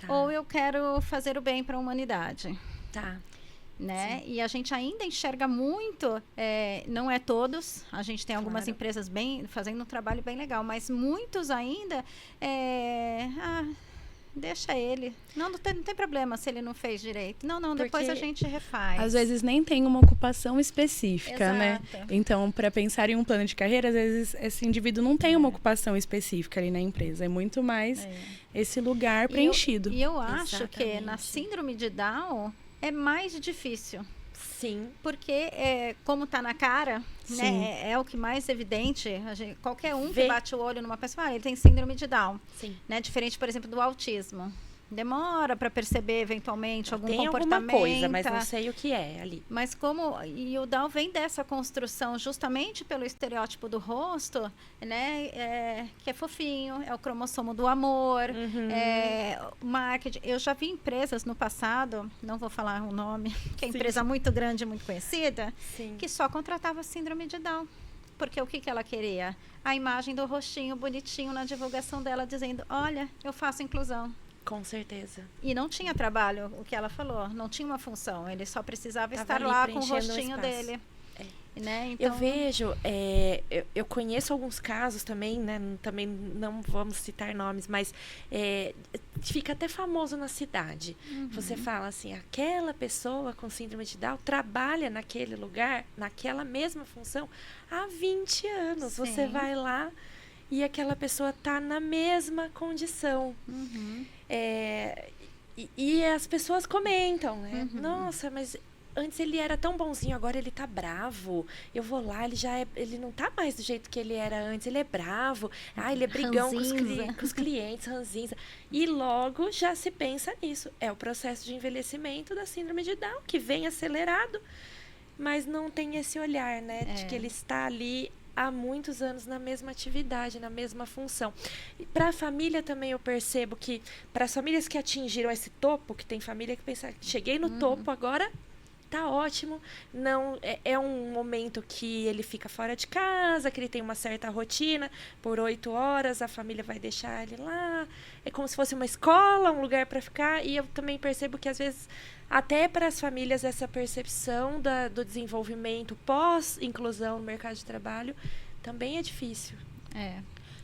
ou eu quero fazer o bem para a humanidade. Tá. Né? Sim. E a gente ainda enxerga muito, não é todos, a gente tem algumas Claro. empresas fazendo um trabalho bem legal, mas muitos ainda, deixa ele, não tem problema se ele não fez direito, não, depois a Porque gente refaz. Às vezes nem tem uma ocupação específica, né? Exato. Então, para pensar em um plano de carreira, às vezes esse indivíduo não tem uma ocupação específica ali na empresa. É muito mais esse lugar preenchido. E eu acho que Exatamente. na síndrome de Down é mais difícil. Sim. Porque, como está na cara, Sim. né, é o que mais evidente, qualquer um Vê. que bate o olho numa pessoa, ele tem síndrome de Down. Sim. Né? Diferente, por exemplo, do autismo. Demora para perceber eventualmente algum Tem comportamento. alguma coisa, mas não sei o que é ali. Mas e o Down vem dessa construção justamente pelo estereótipo do rosto, né? Que é fofinho, é o cromossomo do amor, o marketing. Eu já vi empresas no passado, não vou falar o nome, que é empresa muito grande, muito conhecida, Sim. que só contratava síndrome de Down. Porque o que ela queria? A imagem do rostinho bonitinho na divulgação dela, dizendo, olha, eu faço inclusão. Com certeza. E não tinha trabalho, o que ela falou, não tinha uma função, ele só precisava Tava estar ali lá com o preenchendo um rostinho espaço. dele. Né? Eu Então, vejo, eu conheço alguns casos também, né? Também não vamos citar nomes, mas fica até famoso na cidade. Você fala assim, aquela pessoa com síndrome de Down trabalha naquele lugar, naquela mesma função, há 20 anos. Sim. Você vai lá e aquela pessoa está na mesma condição. E as pessoas comentam, né? Nossa, mas antes ele era tão bonzinho, agora ele tá bravo. Eu vou lá, ele não tá mais do jeito que ele era antes, ele é bravo. Ele é brigão Ranzinza. com os clientes, ranzinza. E logo já se pensa nisso. É o processo de envelhecimento da síndrome de Down, que vem acelerado, mas não tem esse olhar, né? De que ele está ali há muitos anos na mesma atividade, na mesma função. Para a família também eu percebo que, para as famílias que atingiram esse topo, que tem família que pensa, cheguei no topo, agora tá ótimo. Não, é um momento que ele fica fora de casa, que ele tem uma certa rotina, por 8 horas a família vai deixar ele lá. É como se fosse uma escola, um lugar para ficar. E eu também percebo que às vezes até para as famílias essa percepção do desenvolvimento pós-inclusão no mercado de trabalho também é difícil.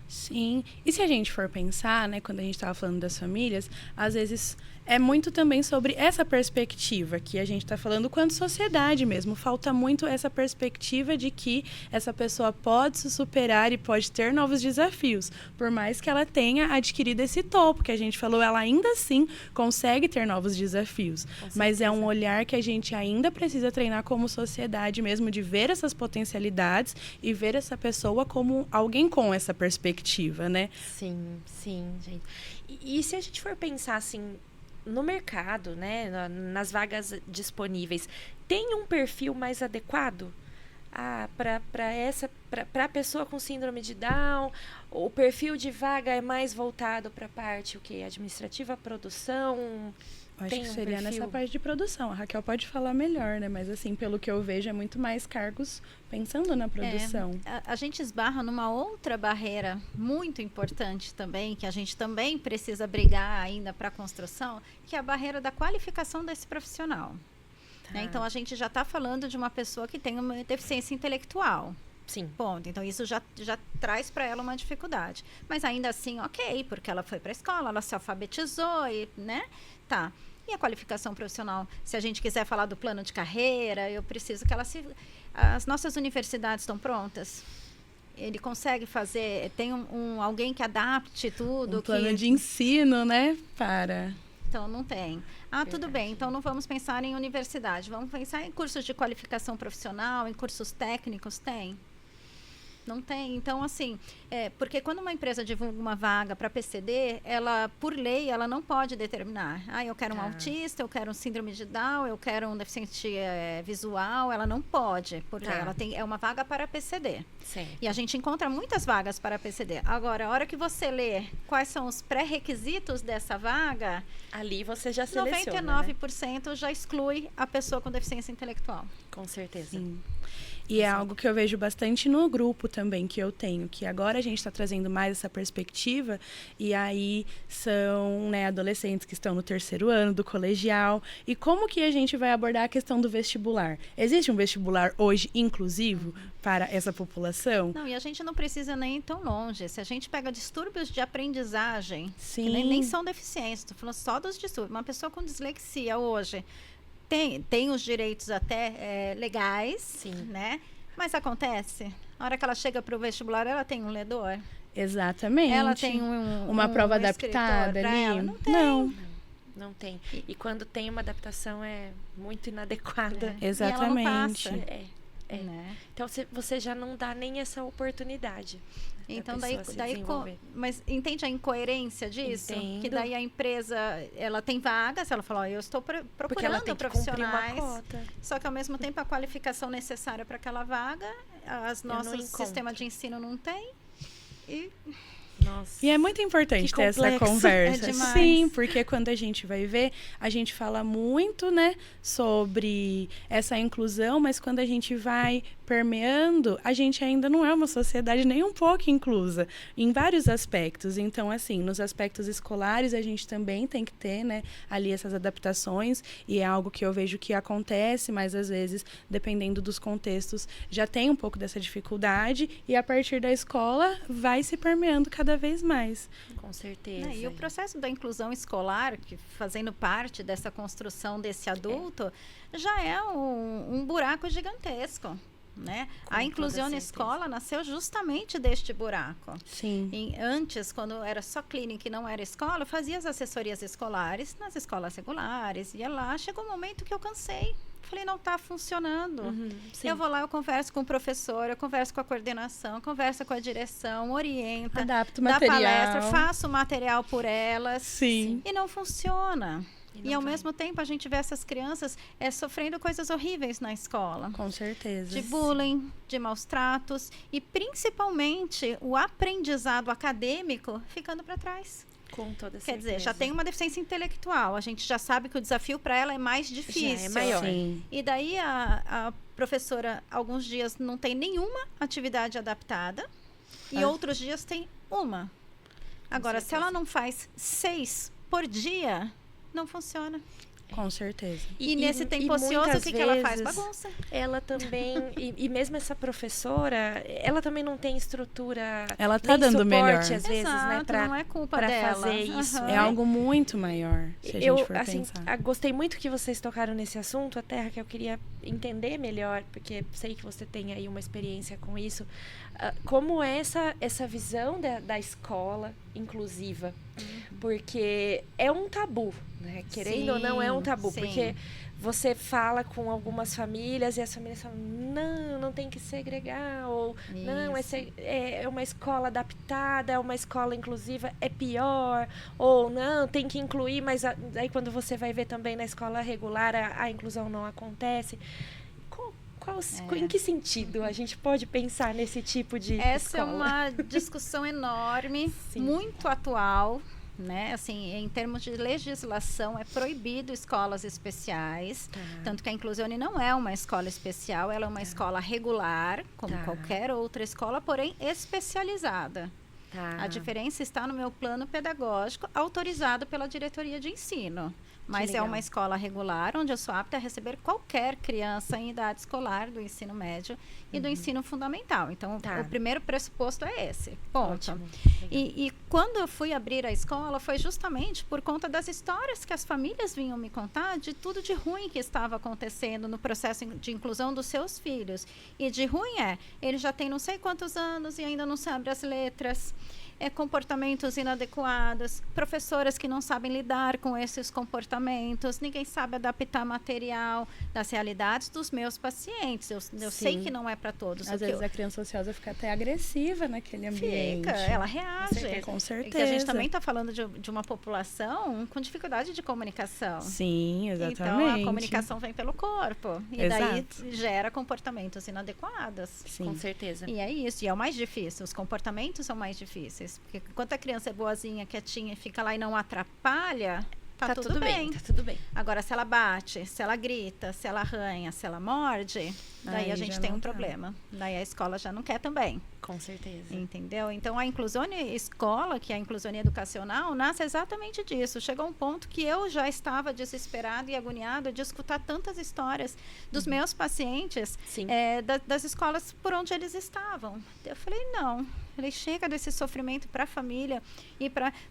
Sim. E se a gente for pensar, né, quando a gente estava falando das famílias, às vezes é muito também sobre essa perspectiva que a gente está falando quanto sociedade mesmo. Falta muito essa perspectiva de que essa pessoa pode se superar e pode ter novos desafios. Por mais que ela tenha adquirido esse topo que a gente falou, ela ainda assim consegue ter novos desafios. Mas é um olhar que a gente ainda precisa treinar como sociedade mesmo, de ver essas potencialidades e ver essa pessoa como alguém com essa perspectiva, né? Sim, gente. E se a gente for pensar assim, no mercado, né, nas vagas disponíveis, tem um perfil mais adequado para a pessoa com síndrome de Down? O perfil de vaga é mais voltado para a parte administrativa, produção? Acho Tem que um seria perfil? nessa parte de produção. A Raquel pode falar melhor, né? Mas assim, pelo que eu vejo, é muito mais cargos pensando na produção. A gente esbarra numa outra barreira muito importante também, que a gente também precisa brigar ainda para a construção, que é a barreira da qualificação desse profissional. Né? Então, a gente já está falando de uma pessoa que tem uma deficiência intelectual. Sim. Ponto. Então, isso já traz para ela uma dificuldade. Mas ainda assim, ok, porque ela foi para a escola, ela se alfabetizou, né? Tá. E a qualificação profissional? Se a gente quiser falar do plano de carreira, eu preciso que ela As nossas universidades estão prontas? Ele consegue fazer... Tem alguém que adapte tudo? Um plano de ensino, né? Então, não tem. Tudo bem. Então, não vamos pensar em universidade. Vamos pensar em cursos de qualificação profissional, em cursos técnicos? Tem. Não tem. Então, assim, porque quando uma empresa divulga uma vaga para PCD, ela, por lei, ela não pode determinar. Eu quero um autista, eu quero um síndrome de Down, eu quero um deficiente visual. Ela não pode, porque ela é uma vaga para PCD. Certo. E a gente encontra muitas vagas para PCD. Agora, a hora que você lê quais são os pré-requisitos dessa vaga, Ali você já seleciona, 99% já exclui a pessoa com deficiência intelectual. né? Com certeza. Sim. E é algo que eu vejo bastante no grupo também que eu tenho, que agora a gente está trazendo mais essa perspectiva, e aí são, né, adolescentes que estão no 3º ano do colegial. E como que a gente vai abordar a questão do vestibular? Existe um vestibular hoje inclusivo para essa população? Não, e a gente não precisa nem ir tão longe. Se a gente pega distúrbios de aprendizagem, Sim. que nem são deficiências, estou falando só dos distúrbios. Uma pessoa com dislexia hoje tem os direitos até legais, Sim. né? Mas acontece, na hora que ela chega para o vestibular, ela tem um ledor. Exatamente. Ela tem uma prova adaptada ali? Ela? Não tem. Não tem. E quando tem uma adaptação é muito inadequada. Exatamente. E ela não passa. Né? Então você já não dá nem essa oportunidade. Então daí mas entende a incoerência disso? Entendo. Que daí a empresa, ela tem vagas, ela fala, eu estou porque ela tem que profissionais, cumprir uma cota. Só que ao mesmo tempo a qualificação necessária para aquela vaga, nosso sistema de ensino não tem. Nossa. E é muito importante ter essa conversa. Sim, porque quando a gente vai ver, a gente fala muito, né, sobre essa inclusão, mas quando a gente vai permeando, a gente ainda não é uma sociedade nem um pouco inclusa em vários aspectos. Então, assim, nos aspectos escolares, a gente também tem que ter, né, ali essas adaptações, e é algo que eu vejo que acontece, mas às vezes, dependendo dos contextos, já tem um pouco dessa dificuldade, e a partir da escola vai se permeando cada vez mais. Com certeza. E o processo da inclusão escolar, que fazendo parte dessa construção desse adulto, já é um buraco gigantesco. Né? A inclusão na escola nasceu justamente deste buraco. Sim. Antes, quando era só clínica e não era escola, eu fazia as assessorias escolares nas escolas regulares. Ia lá, chegou um momento que eu cansei. Falei, não está funcionando. Eu vou lá, eu converso com o professor, eu converso com a coordenação, eu converso com a direção, orienta, adapto dá material, palestra, faço material por elas. Sim. E não funciona. E ao mesmo tempo a gente vê essas crianças sofrendo coisas horríveis na escola. Com certeza. De bullying, de maus tratos e principalmente o aprendizado acadêmico ficando para trás. Com toda certeza. Quer dizer, já tem uma deficiência intelectual. A gente já sabe que o desafio para ela é mais difícil. Já é maior. Sim. E daí a professora, alguns dias, não tem nenhuma atividade adaptada e outros dias tem uma. Agora, se ela não faz 6 por dia, não funciona. Com certeza. E nesse tempo ocioso, o que ela faz? Bagunça. Ela também, e mesmo essa professora, ela também não tem estrutura. Ela tá dando melhor. Às vezes, né, não é culpa dela. Fazer isso. É algo muito maior, se a gente for pensar. Gostei muito que vocês tocaram nesse assunto, até que eu queria entender melhor, porque sei que você tem aí uma experiência com isso. Como é essa visão da escola inclusiva? Porque é um tabu, né? Querendo ou não, é um tabu. Sim. Porque você fala com algumas famílias e as famílias falam, não tem que segregar, ou não, é uma escola adaptada, é uma escola inclusiva, é pior, ou não, tem que incluir, mas aí quando você vai ver também na escola regular, a inclusão não acontece. Em que sentido a gente pode pensar nesse tipo de Essa escola? é uma discussão enorme, muito atual, né? Assim, em termos de legislação, é proibido escolas especiais, tanto que a Inclusione não é uma escola especial, ela é uma escola regular, como qualquer outra escola, porém especializada. A diferença está no meu plano pedagógico, autorizado pela diretoria de ensino. Mas é uma escola regular, onde eu sou apta a receber qualquer criança em idade escolar do ensino médio e do ensino fundamental. Então, o primeiro pressuposto é esse. Ponto. E quando eu fui abrir a escola, foi justamente por conta das histórias que as famílias vinham me contar de tudo de ruim que estava acontecendo no processo de inclusão dos seus filhos. E de ruim ele já tem não sei quantos anos e ainda não sabe as letras. Comportamentos inadequados, professoras que não sabem lidar com esses comportamentos, ninguém sabe adaptar material das realidades dos meus pacientes. Eu sei que não é para todos. Às vezes a criança ansiosa fica até agressiva naquele ambiente. Ela reage. Com certeza. Porque a gente também está falando de uma população com dificuldade de comunicação. Sim, exatamente. Então, a comunicação vem pelo corpo. E daí gera comportamentos inadequados. Sim. Com certeza. E é isso. E é o mais difícil. Os comportamentos são mais difíceis. Porque enquanto a criança é boazinha, quietinha, fica lá e não atrapalha, tá tudo bem. Tá tudo bem. Agora, se ela bate, se ela grita, se ela arranha, se ela morde, daí Aí a gente já tem não um tá. problema. Daí a escola já não quer também. Com certeza. Entendeu? Então, a inclusões escola, que é a inclusão educacional, nasce exatamente disso. Chegou um ponto que eu já estava desesperada e agoniada de escutar tantas histórias dos meus pacientes, Sim. das escolas por onde eles estavam. Eu falei, não. Ele chega desse sofrimento para a família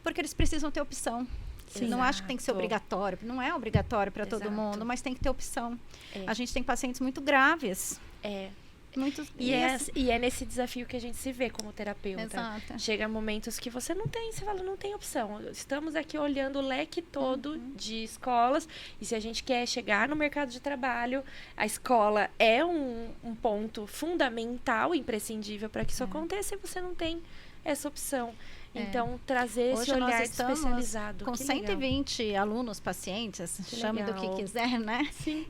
porque eles precisam ter opção. Sim. Não acho que tem que ser Exato. obrigatório. Não é obrigatório para todo Exato. mundo, mas tem que ter opção. É. A gente tem pacientes muito graves. É. Muitos, E é nesse desafio que a gente se vê como terapeuta. Exato. Chega momentos que você fala, não tem opção. Estamos aqui olhando o leque todo de escolas, e se a gente quer chegar no mercado de trabalho, a escola é um ponto fundamental, imprescindível para que isso aconteça, e você não tem essa opção. Então, trazer esse Hoje nós olhar estamos especializado. com que legal. 120 alunos pacientes, Que chame do legal. que quiser, né? Sim.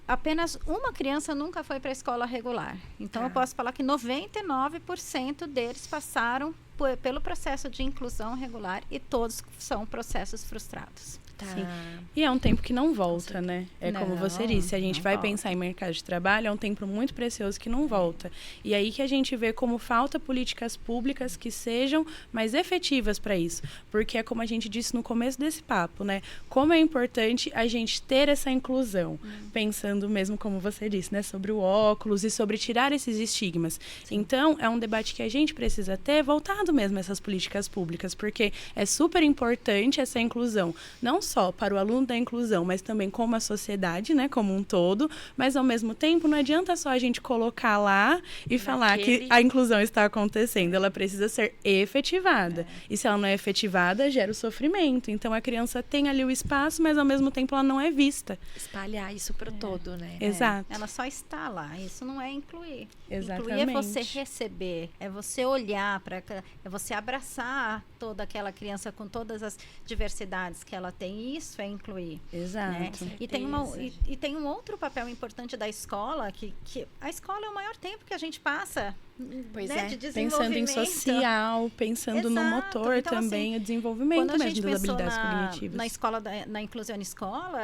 Apenas uma criança nunca foi para a escola regular. Então, eu posso falar que 99% deles passaram pelo processo de inclusão regular e todos são processos frustrados. Tá. Sim. E é um tempo que não volta, né? É como você Não, disse, a gente não vai volta. pensar em mercado de trabalho, é um tempo muito precioso que não volta. E aí que a gente vê como falta políticas públicas que sejam mais efetivas para isso. Porque é como a gente disse no começo desse papo, né? Como é importante a gente ter essa inclusão. Pensando mesmo, como você disse, né? Sobre o óculos e sobre tirar esses estigmas. Então, é um debate que a gente precisa ter voltado mesmo a essas políticas públicas, porque é super importante essa inclusão. Não só para o aluno da inclusão, mas também como a sociedade, né, como um todo, mas ao mesmo tempo não adianta só a gente colocar lá e falar que a inclusão está acontecendo, ela precisa ser efetivada. E se ela não é efetivada, gera o sofrimento. Então a criança tem ali o espaço, mas ao mesmo tempo ela não é vista. Espalhar isso para o todo, né? Exato. Ela só está lá, isso não é incluir. Exatamente. Incluir é você receber, é você olhar é você abraçar toda aquela criança com todas as diversidades que ela tem. Isso é incluir. Exato. Né? E tem um outro papel importante da escola, que a escola é o maior tempo que a gente passa, Pois né, é. de Pensando em desenvolvimento. social, pensando no Exato. motor Então, também, assim, o desenvolvimento quando a mesmo gente das pensou habilidades cognitivas. na escola, na inclusão escola,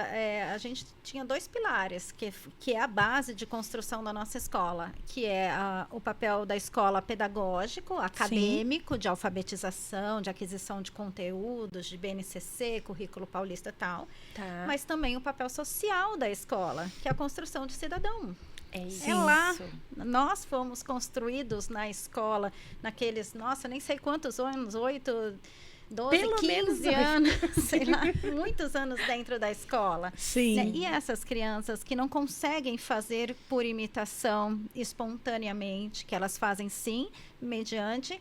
a gente tinha 2 pilares, que é a base de construção da nossa escola, que é o papel da escola pedagógico, acadêmico, de alfabetização, de aquisição de conteúdos, de BNCC, currículo paulista e tal, Tá. mas também o papel social da escola, que é a construção de cidadão. É isso. É lá. Nós fomos construídos na escola, naqueles, nossa, nem sei quantos anos, 8, 12, Pelo 15 anos, sei lá, muitos anos dentro da escola. Sim. Né? E essas crianças que não conseguem fazer por imitação espontaneamente, que elas fazem sim, mediante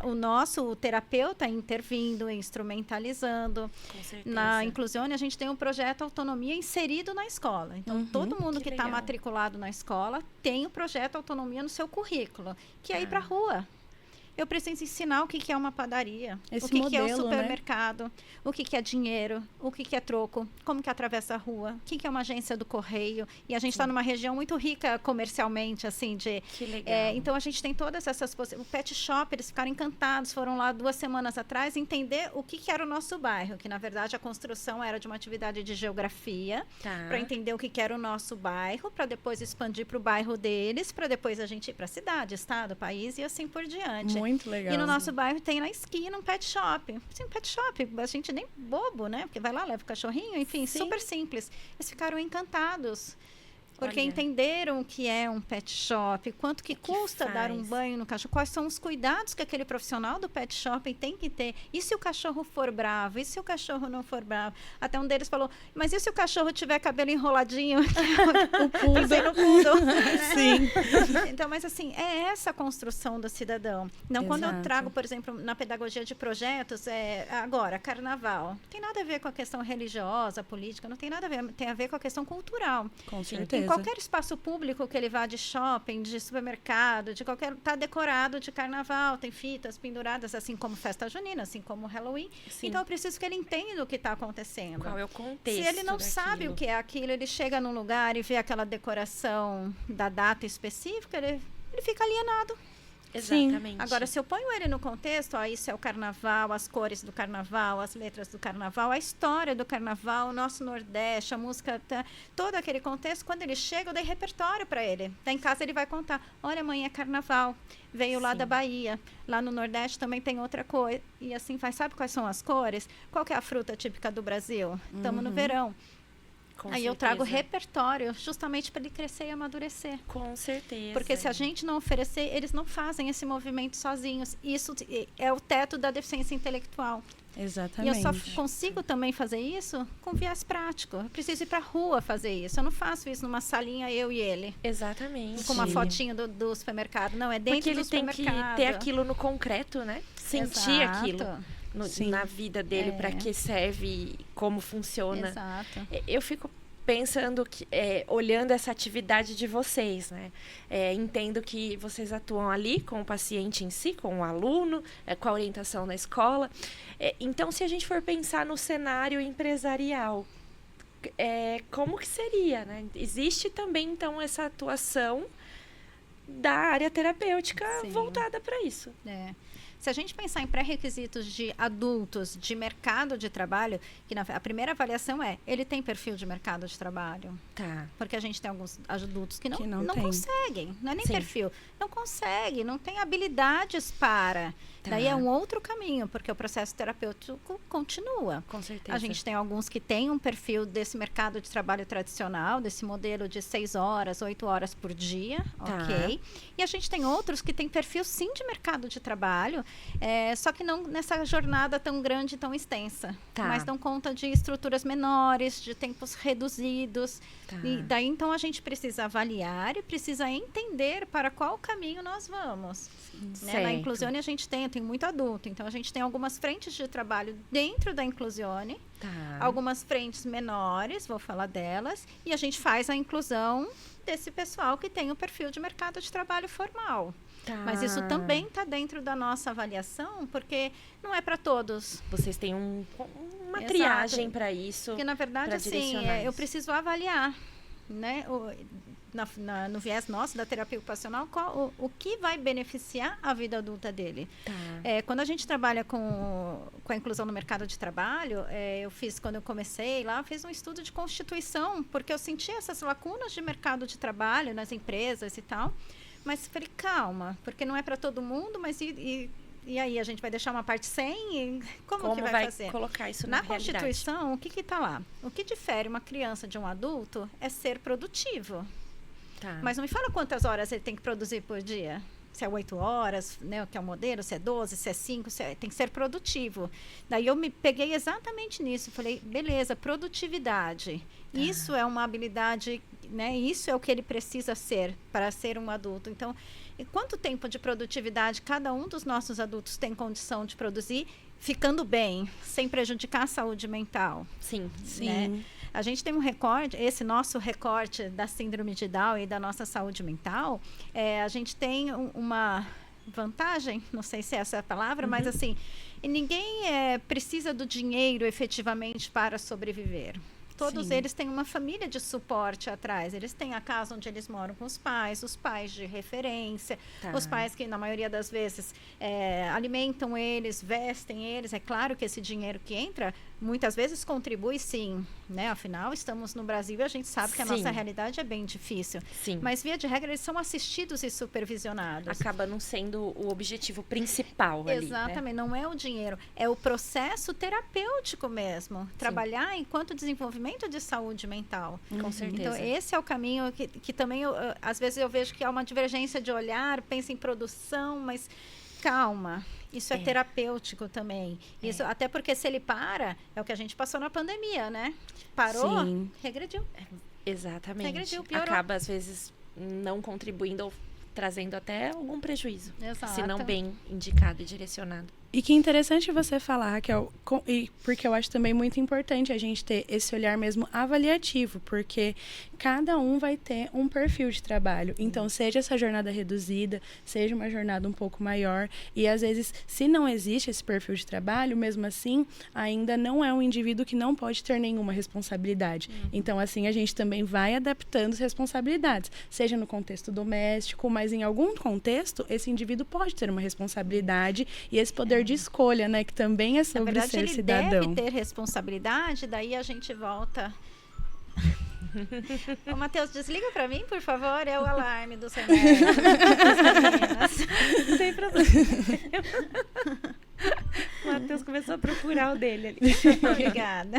o nosso terapeuta intervindo, instrumentalizando. Com certeza. Na Inclusione, a gente tem um projeto Autonomia inserido na escola. Então, todo mundo que está legal. matriculado na escola tem o projeto Autonomia no seu currículo, que é ir para a rua. Eu preciso ensinar o que é uma padaria, Esse o que é o modelo, supermercado, o que é dinheiro, o que é troco, como que atravessa a rua, o que é uma agência do correio. E a gente está numa região muito rica comercialmente, assim, Que legal. então a gente tem todas essas possibilidades. O pet shop, eles ficaram encantados, foram lá 2 semanas atrás entender o que era o nosso bairro, que na verdade a construção era de uma atividade de geografia, Tá. para entender o que era o nosso bairro, para depois expandir para o bairro deles, para depois a gente ir para a cidade, estado, país e assim por diante. Muito legal. E no nosso bairro tem na esquina um pet shop. Sim, um pet shop, a gente nem bobo, né? Porque vai lá, leva o cachorrinho, enfim, Sim. super simples. Eles ficaram encantados. Porque Olha. entenderam o que é um pet shop, quanto que custa dar um faz. banho no cachorro, quais são os cuidados que aquele profissional do pet shop tem que ter. E se o cachorro for bravo? E se o cachorro não for bravo? Até um deles falou, mas e se o cachorro tiver cabelo enroladinho? O poodle. Parecendo poodle, né? Sim. Então, mas assim, é essa a construção do cidadão. Então, quando eu Exato. trago, por exemplo, na pedagogia de projetos, agora, carnaval, não tem nada a ver com a questão religiosa, política, não tem nada a ver, tem a ver com a questão cultural. Com Em certeza. qualquer espaço público que ele vá, de shopping, de supermercado, de qualquer, tá decorado de carnaval, tem fitas penduradas, assim como festa junina, assim como Halloween. Sim. Então, eu preciso que ele entenda o que está acontecendo. Qual é o contexto? Se ele não sabe daquilo? o que é aquilo, ele chega num lugar e vê aquela decoração da data específica, ele fica alienado. Exatamente. Agora, se eu ponho ele no contexto, ó, isso é o carnaval, as cores do carnaval, as letras do carnaval, a história do carnaval, o nosso Nordeste, a música, todo aquele contexto, quando ele chega, eu dei repertório para ele. Tá em casa, ele vai contar, olha, mãe, é carnaval, veio lá da Bahia, lá no Nordeste também tem outra coisa, e assim vai. Sabe quais são as cores? Qual que é a fruta típica do Brasil? Estamos no verão. Com Aí certeza. eu trago repertório justamente para ele crescer e amadurecer. Com certeza. Porque se a gente não oferecer, eles não fazem esse movimento sozinhos. Isso é o teto da deficiência intelectual. Exatamente. E eu só consigo também fazer isso com viés prático. Eu preciso ir para a rua fazer isso. Eu não faço isso numa salinha, eu e ele. Exatamente. Com uma fotinho do supermercado. Não, é dentro Porque ele do tem supermercado. que ter aquilo no concreto, né? Sentir Exato. aquilo na vida dele, para que serve, como funciona. Exato. Eu fico pensando que, olhando essa atividade de vocês, né? Entendo que vocês atuam ali com o paciente em si, com o aluno, com a orientação na escola. Então, se a gente for pensar no cenário empresarial, como que seria, né? Existe também, então, essa atuação da área terapêutica voltada para isso. Se a gente pensar em pré-requisitos de adultos, de mercado de trabalho, que a primeira avaliação ele tem perfil de mercado de trabalho. Tá. Porque a gente tem alguns adultos que não tem. conseguem, não é nem perfil, não consegue, não tem habilidades para. Daí é um outro caminho, porque o processo terapêutico continua. Com certeza. A gente tem alguns que têm um perfil desse mercado de trabalho tradicional, desse modelo de 6 horas, 8 horas por dia, ok? E a gente tem outros que têm perfil sim de mercado de trabalho, só que não nessa jornada tão grande e tão extensa. Mas dão conta de estruturas menores, de tempos reduzidos. E daí, então, a gente precisa avaliar e precisa entender para qual caminho nós vamos. Né? Na Inclusione a gente tem muito adulto, então a gente tem algumas frentes de trabalho dentro da Inclusione, algumas frentes menores, vou falar delas, e a gente faz a inclusão desse pessoal que tem o perfil de mercado de trabalho formal. Mas isso também está dentro da nossa avaliação, porque não é para todos. Vocês têm uma triagem para isso. Porque, na verdade, assim, eu preciso avaliar, né? No viés nosso da terapia ocupacional, o que vai beneficiar a vida adulta dele. Quando a gente trabalha com a inclusão no mercado de trabalho, quando eu comecei lá, eu fiz um estudo de constituição, porque eu senti essas lacunas de mercado de trabalho nas empresas e tal, mas falei, calma, porque não é para todo mundo, mas e aí, a gente vai deixar uma parte sem? E como que vai fazer? Colocar isso na realidade? Constituição, o que está lá? O que difere uma criança de um adulto é ser produtivo. Mas não me fala quantas horas ele tem que produzir por dia. Se é 8 horas, né, que é o modelo, se é 12, se é 5, tem que ser produtivo. Daí eu me peguei exatamente nisso. Falei, beleza, produtividade. Isso é uma habilidade, né? Isso é o que ele precisa ser para ser um adulto. Então, quanto tempo de produtividade cada um dos nossos adultos tem condição de produzir, ficando bem, sem prejudicar a saúde mental? Sim. Né? A gente tem um recorte, esse nosso recorte da síndrome de Down e da nossa saúde mental, a gente tem uma vantagem, não sei se essa é a palavra, mas assim, ninguém precisa do dinheiro efetivamente para sobreviver. Todos eles têm uma família de suporte atrás. Eles têm a casa onde eles moram com os pais de referência, os pais que, na maioria das vezes, alimentam eles, vestem eles. É claro que esse dinheiro que entra, muitas vezes contribui, sim. Né? Afinal, estamos no Brasil e a gente sabe que a nossa realidade é bem difícil. Mas, via de regra, eles são assistidos e supervisionados. Acaba não sendo o objetivo principal ali. Exatamente. Não é o dinheiro. É o processo terapêutico mesmo. Trabalhar enquanto desenvolvimento de saúde mental. Com certeza. Então, esse é o caminho que também, às vezes, eu vejo que há uma divergência de olhar, pensa em produção, mas calma. Isso é terapêutico também. Isso, até porque se ele para, é o que a gente passou na pandemia, né? Parou, regrediu. Exatamente. Regrediu, piorou. Acaba, às vezes, não contribuindo ou trazendo até algum prejuízo. Exato. Se não bem indicado e direcionado. E que interessante você falar, Raquel, porque eu acho também muito importante a gente ter esse olhar mesmo avaliativo, porque cada um vai ter um perfil de trabalho. Então, seja essa jornada reduzida, seja uma jornada um pouco maior, e às vezes, se não existe esse perfil de trabalho, mesmo assim, ainda não é um indivíduo que não pode ter nenhuma responsabilidade. Então, assim, a gente também vai adaptando as responsabilidades, seja no contexto doméstico, mas em algum contexto, esse indivíduo pode ter uma responsabilidade e esse poder de escolha, né, que também é sobre Na verdade, ser ele cidadão. deve ter responsabilidade, daí a gente volta. Ô, Matheus, desliga pra mim, por favor, é o alarme do remédio. Não tem problema. O Matheus começou a procurar o dele ali. Obrigada.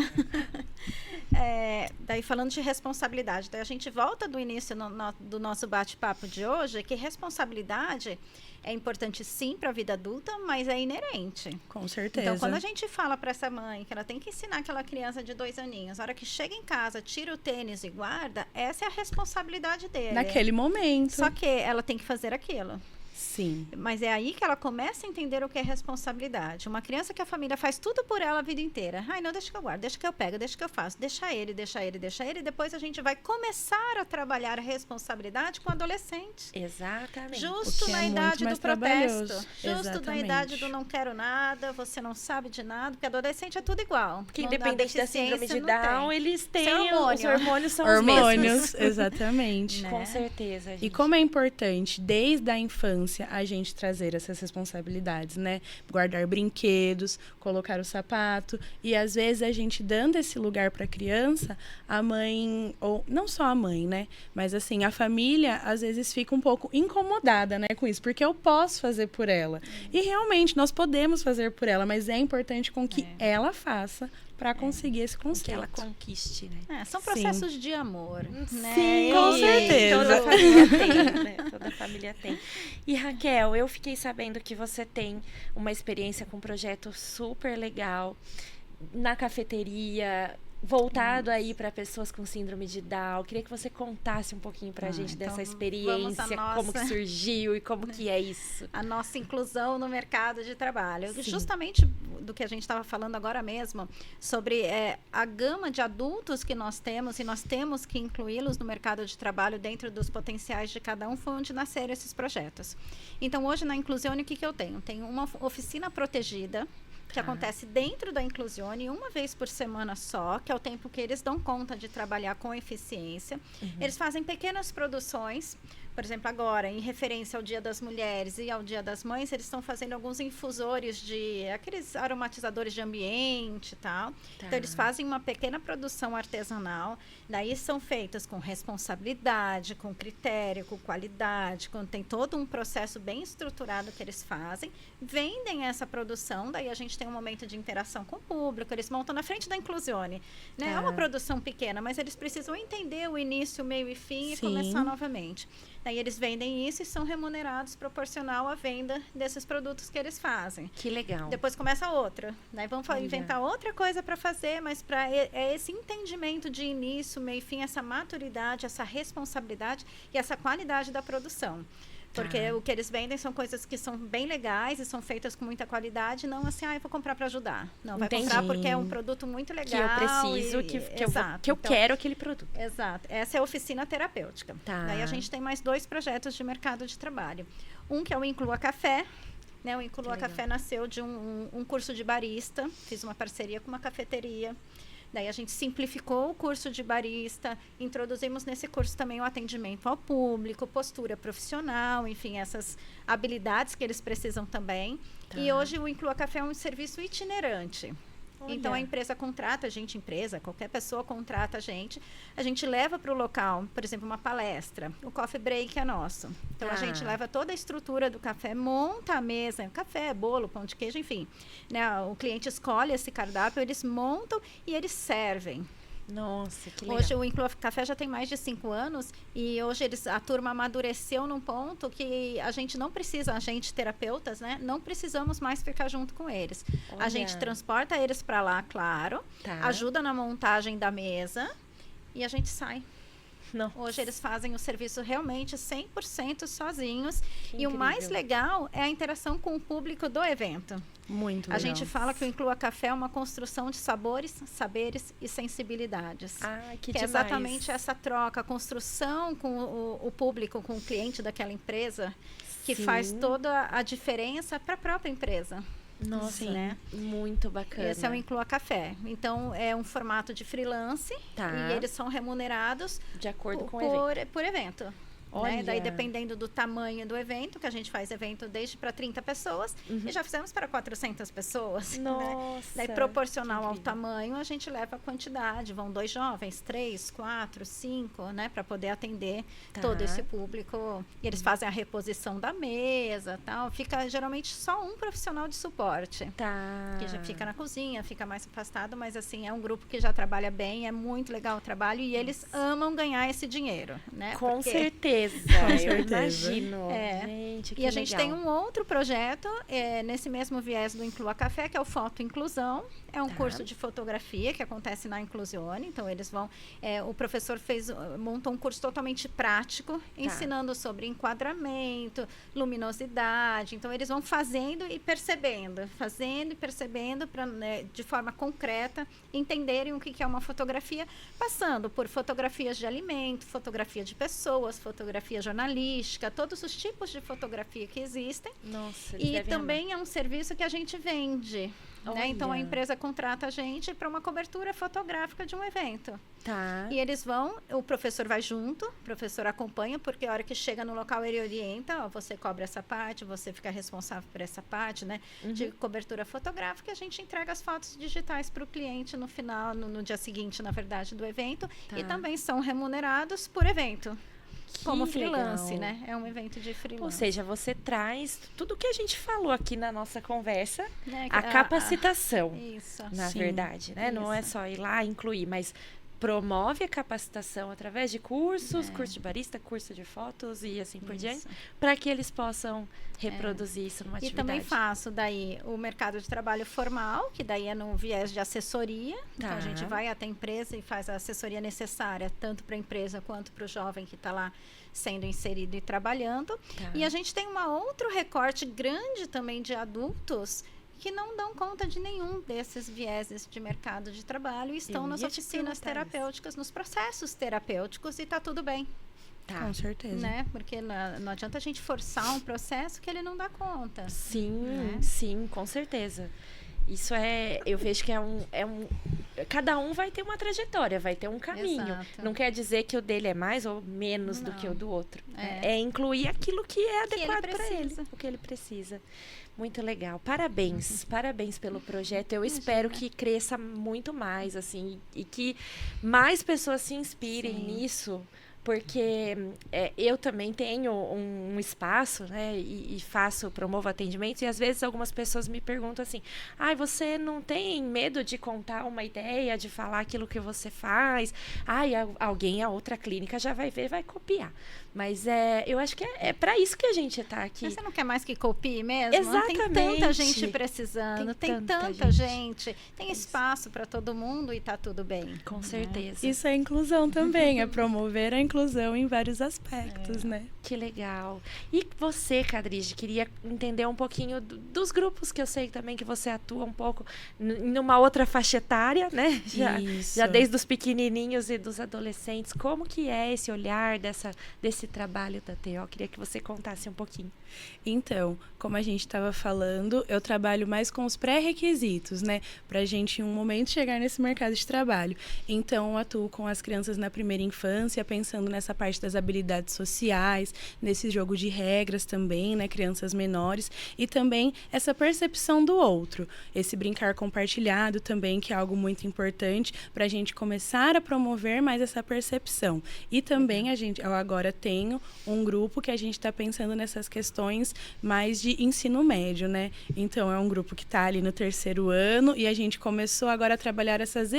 Daí falando de responsabilidade, daí a gente volta do início do nosso bate-papo de hoje, que responsabilidade é importante sim para a vida adulta, mas é inerente. Com certeza. Então, quando a gente fala para essa mãe que ela tem que ensinar aquela criança de 2 aninhos, na hora que chega em casa, tira o tênis e guarda, essa é a responsabilidade dele. Naquele momento. Só que ela tem que fazer aquilo. Sim. Mas é aí que ela começa a entender o que é responsabilidade. Uma criança que a família faz tudo por ela a vida inteira. Ai, não, deixa que eu guardo, deixa que eu pego, deixa que eu faço. Deixa ele. E depois a gente vai começar a trabalhar a responsabilidade com o adolescente. Exatamente. Justo na idade do protesto. Justo na idade do não quero nada, você não sabe de nada. Porque adolescente é tudo igual. Porque independente da síndrome de Down, eles têm os hormônios são os mesmos. Exatamente. Né? Com certeza, gente. E como é importante, desde a infância, a gente trazer essas responsabilidades, né? Guardar brinquedos, colocar o sapato. E às vezes a gente dando esse lugar para a criança, a mãe, ou não só a mãe, né? Mas assim, a família às vezes fica um pouco incomodada, né, com isso, porque eu posso fazer por ela. E realmente nós podemos fazer por ela, mas é importante com que ela faça para conseguir esse conceito. Que ela conquiste, né? São processos de amor. Né? Sim, com certeza. Toda família tem, né? Toda família tem. E Raquel, eu fiquei sabendo que você tem uma experiência com um projeto super legal na cafeteria, voltado aí para pessoas com síndrome de Down. Queria que você contasse um pouquinho para a gente dessa experiência, como que surgiu e como que é isso. A nossa inclusão no mercado de trabalho. Sim. Justamente do que a gente estava falando agora mesmo, sobre a gama de adultos que nós temos e nós temos que incluí-los no mercado de trabalho dentro dos potenciais de cada um, foi onde nasceram esses projetos. Então, hoje na Inclusione, o que eu tenho? Tenho uma oficina protegida, que acontece dentro da Inclusione, uma vez por semana só, que é o tempo que eles dão conta de trabalhar com eficiência. Eles fazem pequenas produções. Por exemplo, agora, em referência ao Dia das Mulheres e ao Dia das Mães, eles estão fazendo alguns infusores de aqueles aromatizadores de ambiente e tal. Então, eles fazem uma pequena produção artesanal. Daí são feitas com responsabilidade, com critério, com qualidade, tem todo um processo bem estruturado que eles fazem. Vendem essa produção, daí a gente tem um momento de interação com o público, eles montam na frente da Inclusione. Né? É uma produção pequena, mas eles precisam entender o início, o meio e fim e começar novamente. Daí eles vendem isso e são remunerados proporcional à venda desses produtos que eles fazem. Que legal. Depois começa outra. Daí vão inventar outra coisa para fazer, mas esse entendimento de início, meio e fim, essa maturidade, essa responsabilidade e essa qualidade da produção. Porque o que eles vendem são coisas que são bem legais e são feitas com muita qualidade, não assim, eu vou comprar para ajudar. Não, vai comprar porque é um produto muito legal. Que eu preciso, que eu quero aquele produto. Exato. Essa é a oficina terapêutica. Daí a gente tem mais 2 projetos de mercado de trabalho. Um que é o Inclua Café. Né? O Inclua Café nasceu de um curso de barista. Fiz uma parceria com uma cafeteria. Daí a gente simplificou o curso de barista, introduzimos nesse curso também o atendimento ao público, postura profissional, enfim, essas habilidades que eles precisam também. E hoje o Inclua Café é um serviço itinerante. Olha. Então, a empresa contrata a gente, qualquer pessoa contrata a gente leva para o local, por exemplo, uma palestra, o coffee break é nosso. Então, a gente leva toda a estrutura do café, monta a mesa, café, bolo, pão de queijo, enfim. Né? O cliente escolhe esse cardápio, eles montam e eles servem. Nossa, que legal. Hoje o Inclua Café já tem mais de 5 anos e hoje a turma amadureceu num ponto que a gente não precisa, a gente terapeutas, né? Não precisamos mais ficar junto com eles. Olha. A gente transporta eles para lá, claro, ajuda na montagem da mesa e a gente sai. Não. Hoje eles fazem o serviço realmente 100% sozinhos. Que E o mais incrível. legal é a interação com o público do evento. Muito A legal. gente fala que o Inclua Café é uma construção de sabores, saberes e sensibilidades. Ah, que Que é demais. exatamente essa troca, a construção com o público, com o cliente daquela empresa, que Sim. faz toda a diferença para a própria empresa. Nossa, Sim, né? muito bacana. Esse é o Inclua Café. Então, é um formato de freelance Tá. e eles são remunerados De acordo com o evento. por evento. Olha. Né? Daí, dependendo do tamanho do evento, que a gente faz evento desde para 30 pessoas, e já fizemos para 400 pessoas. Né? Nossa. Daí, proporcional que ao incrível. tamanho, a gente leva a quantidade. Vão 2 jovens, 3, 4, 5, né? Para poder atender Tá. todo esse público. E eles fazem a reposição da mesa, tal. Fica geralmente só um profissional de suporte. Tá. Que já fica na cozinha, fica mais afastado, mas assim, é um grupo que já trabalha bem, é muito legal o trabalho e eles amam ganhar esse dinheiro, né? Com Porque- certeza. Com Eu certeza. imagino. É. Gente, que E a gente legal. tem um outro projeto, nesse mesmo viés do Inclua Café, que é o Foto Inclusão. É um Tá. curso de fotografia que acontece na Inclusione. Então, eles vão... o professor montou um curso totalmente prático, ensinando sobre enquadramento, luminosidade. Então, eles vão fazendo e percebendo. Fazendo e percebendo pra, de forma concreta, entenderem o que é uma fotografia, passando por fotografias de alimento, fotografia de pessoas, fotografia jornalística, todos os tipos de fotografia que existem. Nossa, eles E devem também é um serviço que a gente vende. Né? Então, a Olha. empresa contrata a gente para uma cobertura fotográfica de um evento. amar. Tá. E eles vão, o professor vai junto, o professor acompanha, porque a hora que chega no local ele orienta, ó, você cobre essa parte, você fica responsável por essa parte, né? De cobertura fotográfica, a gente entrega as fotos digitais para o cliente no final, no dia seguinte, na verdade, do evento. Tá. E também são remunerados por evento. Como Que freelance, legal. né? É um evento de freelance. Ou seja, você traz tudo que a gente falou aqui na nossa conversa, Né? a capacitação, Isso. na Sim, verdade, né? Não é isso. só ir lá e incluir, mas promove a capacitação através de cursos, curso de barista, curso de fotos e assim por diante, Isso. para que eles possam reproduzir isso numa E atividade. também faço daí o mercado de trabalho formal, que daí é no viés de assessoria. Então Tá. a gente vai até a empresa e faz a assessoria necessária, tanto para a empresa quanto para o jovem que está lá sendo inserido e trabalhando. Tá. E a gente tem um outro recorte grande também de adultos que não dão conta de nenhum desses vieses de mercado de trabalho e estão Eu nas ia te oficinas perguntar isso. terapêuticas, nos processos terapêuticos e está tudo bem. Tá. Com certeza. Né? Porque não adianta a gente forçar um processo que ele não dá conta. Sim, Né? sim, com certeza. Isso eu vejo que cada um vai ter uma trajetória, vai ter um caminho. Exato. Não quer dizer que o dele é mais ou menos do que o Não. do outro. É. É incluir aquilo que é Que ele adequado para ele, precisa. o que ele precisa. Muito legal. Parabéns, parabéns pelo projeto. Eu espero que cresça muito mais, assim, e que mais pessoas se inspirem Sim. nisso. Porque eu também tenho um espaço, né, e promovo atendimentos, e às vezes algumas pessoas me perguntam assim, você não tem medo de contar uma ideia, de falar aquilo que você faz? A outra clínica já vai ver, vai copiar. Mas eu acho que é para isso que a gente está aqui. Mas você não quer mais que copie mesmo? Tem tanta Exatamente. gente precisando, Tem tem tanta tanta gente. gente, tem espaço para todo mundo e tá tudo bem. Com certeza. Isso é inclusão também, é promover a inclusão em vários aspectos, né? Que legal. E você, Cadrige, queria entender um pouquinho dos grupos que eu sei também que você atua um pouco numa outra faixa etária, né? Isso. Já desde os pequenininhos e dos adolescentes. Como que é esse olhar desse trabalho da TO? Queria que você contasse um pouquinho. Então, como a gente estava falando, eu trabalho mais com os pré-requisitos, né? Para a gente, em um momento, chegar nesse mercado de trabalho. Então, eu atuo com as crianças na primeira infância, pensando nessa parte das habilidades sociais, nesse jogo de regras também, né? Crianças menores. E também essa percepção do outro. Esse brincar compartilhado também, que é algo muito importante para a gente começar a promover mais essa percepção. E também eu agora tenho um grupo que a gente está pensando nessas questões mais de ensino médio, né? Então, é um grupo que está ali no 3º ano e a gente começou agora a trabalhar essas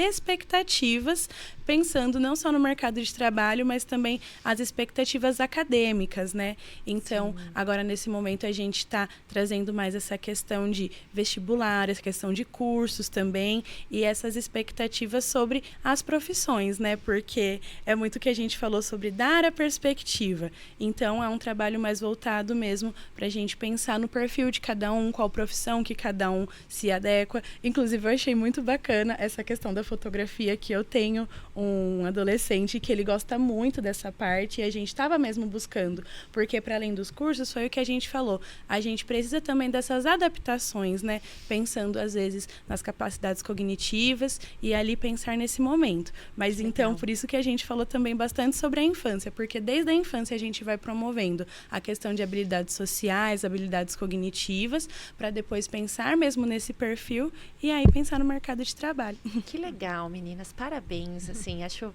expectativas, pensando não só no mercado de trabalho, mas também as expectativas acadêmicas, né? Então, agora nesse momento a gente está trazendo mais essa questão de vestibular, essa questão de cursos também e essas expectativas sobre as profissões, né? Porque é muito que a gente falou sobre dar a perspectiva. Então, é um trabalho mais voltado mesmo para a gente pensar no perfil de cada um, qual profissão que cada um se adequa. Inclusive, eu achei muito bacana essa questão da fotografia, que eu tenho um adolescente que ele gosta muito dessa parte e a gente estava mesmo buscando, porque para além dos cursos, foi o que a gente falou, a gente precisa também dessas adaptações, né? Pensando, às vezes, nas capacidades cognitivas e ali pensar nesse momento. Mas então, por isso que a gente falou também bastante sobre a infância, porque desde a infância a gente vai promovendo a questão de habilidades sociais, habilidades cognitivas, para depois pensar mesmo nesse perfil e aí pensar no mercado de trabalho. Que legal, meninas. Parabéns, assim, acho...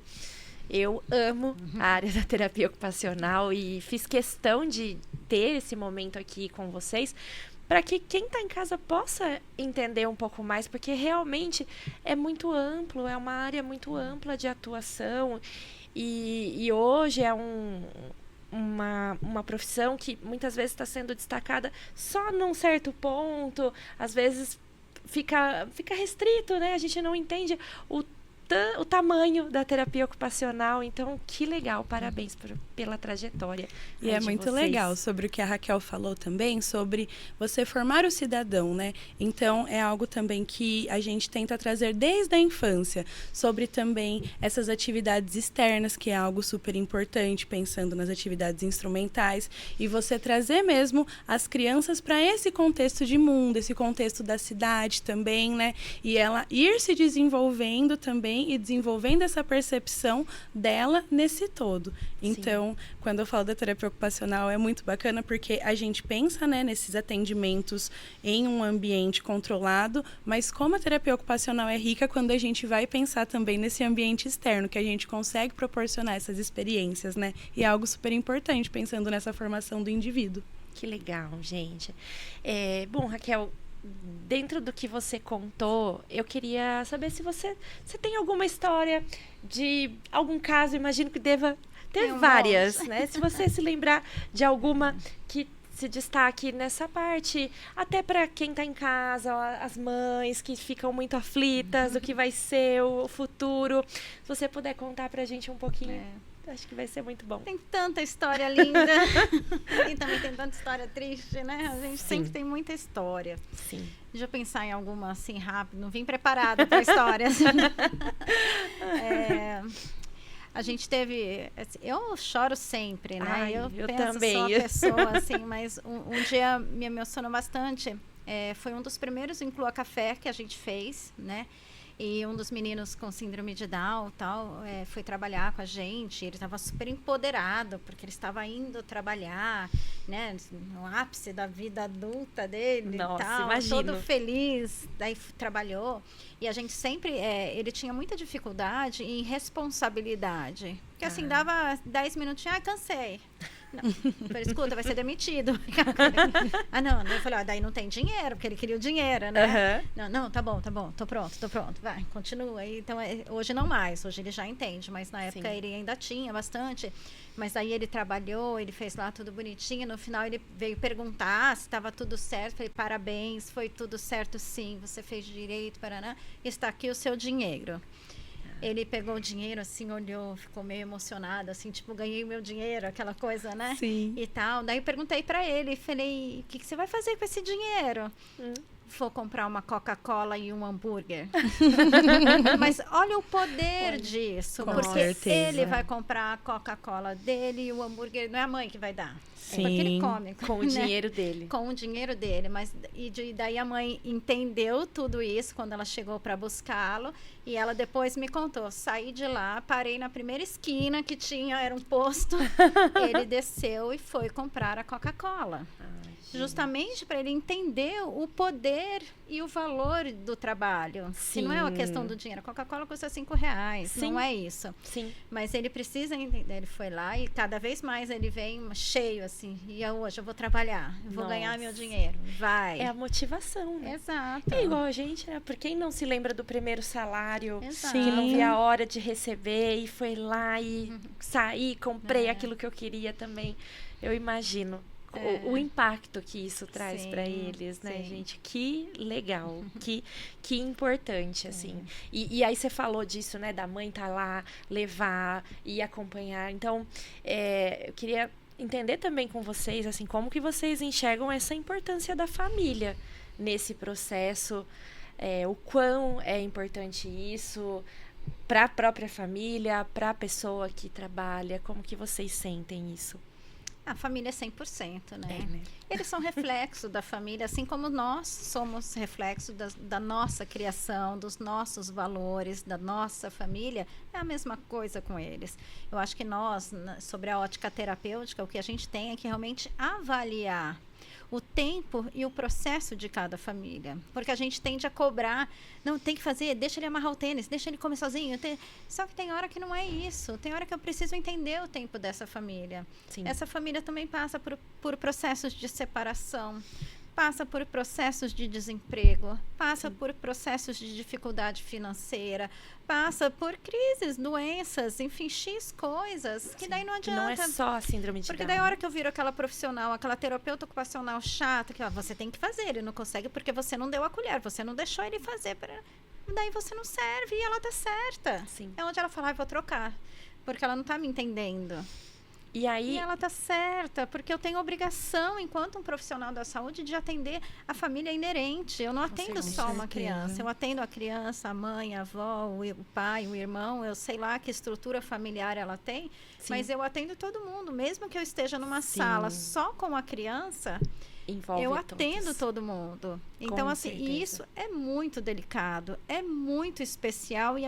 Eu amo a área da terapia ocupacional e fiz questão de ter esse momento aqui com vocês para que quem está em casa possa entender um pouco mais, porque realmente é muito amplo, é uma área muito ampla de atuação e hoje é uma profissão que muitas vezes está sendo destacada só num certo ponto, às vezes fica restrito, né? A gente não entende o tamanho da terapia ocupacional. Então, que legal, parabéns pela trajetória. E é muito legal sobre o que a Raquel falou também, sobre você formar o cidadão, né? Então, é algo também que a gente tenta trazer desde a infância, sobre também essas atividades externas, que é algo super importante, pensando nas atividades instrumentais, e você trazer mesmo as crianças para esse contexto de mundo, esse contexto da cidade também, né? E ela ir se desenvolvendo também e desenvolvendo essa percepção dela nesse todo. Então, quando eu falo da terapia ocupacional, é muito bacana porque a gente pensa, né, nesses atendimentos em um ambiente controlado, mas como a terapia ocupacional é rica quando a gente vai pensar também nesse ambiente externo, que a gente consegue proporcionar essas experiências, né? E é algo super importante, pensando nessa formação do indivíduo. Que legal, gente. Bom, Raquel, dentro do que você contou, eu queria saber se você tem alguma história de algum caso, imagino que deva ter várias, né? Se você se lembrar de alguma que se destaque nessa parte, até para quem está em casa, as mães que ficam muito aflitas do que vai ser o futuro, se você puder contar para a gente um pouquinho. Acho que vai ser muito bom. Tem tanta história linda. E também tem tanta história triste, né? A gente sempre tem muita história. Sim. Deixa eu pensar em alguma assim rápido. Não vim preparada para histórias. A gente teve... Eu choro sempre, né? Ai, eu penso, também. Sou uma pessoa, assim, mas um dia me emocionou bastante. Foi um dos primeiros Inclua Café que a gente fez, né? E um dos meninos com síndrome de Down foi trabalhar com a gente. Ele estava super empoderado, porque ele estava indo trabalhar, né, no ápice da vida adulta dele. Nossa, e tal, imagino. todo feliz. Daí trabalhou. E a gente sempre... ele tinha muita dificuldade em responsabilidade. Porque assim, dava 10 minutinhos, cansei. Não. Eu falei, escuta, vai ser demitido. Não. Eu falei, daí não tem dinheiro, porque ele queria o dinheiro, né? Não, tá bom, tô pronto. Vai, continua. Então, hoje não mais, hoje ele já entende, mas na época ele ainda tinha bastante. Mas aí ele trabalhou, ele fez lá tudo bonitinho. No final ele veio perguntar se estava tudo certo. Falei, parabéns, foi tudo certo sim, você fez direito, paraná. Está aqui o seu dinheiro. Ele pegou o dinheiro, assim, olhou, ficou meio emocionado, assim, tipo, ganhei o meu dinheiro, aquela coisa, né? Sim. E tal. Daí eu perguntei pra ele, falei, o que você vai fazer com esse dinheiro? Vou comprar uma Coca-Cola e um hambúrguer. Mas olha o poder disso, Com porque certeza. ele vai comprar a Coca-Cola dele e o hambúrguer não é a mãe que vai dar. Sim. Porque ele come. Com o dinheiro dele. Com o dinheiro dele. Mas daí a mãe entendeu tudo isso quando ela chegou para buscá-lo. E ela depois me contou. Saí de lá, parei na primeira esquina que tinha, era um posto. Ele desceu e foi comprar a Coca-Cola. justamente para ele entender o poder e o valor do trabalho. Sim. Que não é uma questão do dinheiro. A Coca-Cola custa R$5, Sim. não é isso. Sim. Mas ele precisa entender. Ele foi lá e cada vez mais ele vem cheio, assim. E hoje eu vou trabalhar, eu vou ganhar meu dinheiro. Vai. É a motivação, né? Exato. É igual a gente, né? Por quem não se lembra do primeiro salário, Exato. que não via a hora de receber e foi lá e saí, comprei aquilo que eu queria também. Eu imagino o impacto que isso traz para eles, né, gente? Que legal, que importante, assim. E aí você falou disso, né, da mãe tá lá, levar e acompanhar. Então, eu queria entender também com vocês, assim, como que vocês enxergam essa importância da família nesse processo, o quão é importante isso para a própria família, para a pessoa que trabalha, como que vocês sentem isso? A família é 100%, né? Eles são reflexo da família, assim como nós somos reflexo da nossa criação, dos nossos valores, da nossa família. É a mesma coisa com eles. Eu acho que nós, sobre a ótica terapêutica, o que a gente tem é que realmente avaliar o tempo e o processo de cada família. Porque a gente tende a cobrar, não, tem que fazer, deixa ele amarrar o tênis, deixa ele comer sozinho. Só que tem hora que não é isso. Tem hora que eu preciso entender o tempo dessa família. Sim. Essa família também passa por processos de separação, passa por processos de desemprego, passa por processos de dificuldade financeira, passa por crises, doenças, enfim, X coisas, que daí não adianta. Não é só a síndrome de Down. Porque daí a hora que eu viro aquela profissional, aquela terapeuta ocupacional chata, que você tem que fazer, ele não consegue porque você não deu a colher, você não deixou ele fazer. Daí você não serve e ela tá certa. Sim. É onde ela fala, vou trocar, porque ela não tá me entendendo. E ela tá certa, porque eu tenho obrigação, enquanto um profissional da saúde, de atender a família inerente. Eu não atendo só uma criança, eu atendo a criança, a mãe, a avó, o pai, o irmão, eu sei lá que estrutura familiar ela tem, mas eu atendo todo mundo, mesmo que eu esteja numa sala só com a criança, eu atendo todo mundo. Então, assim, isso é muito delicado, é muito especial e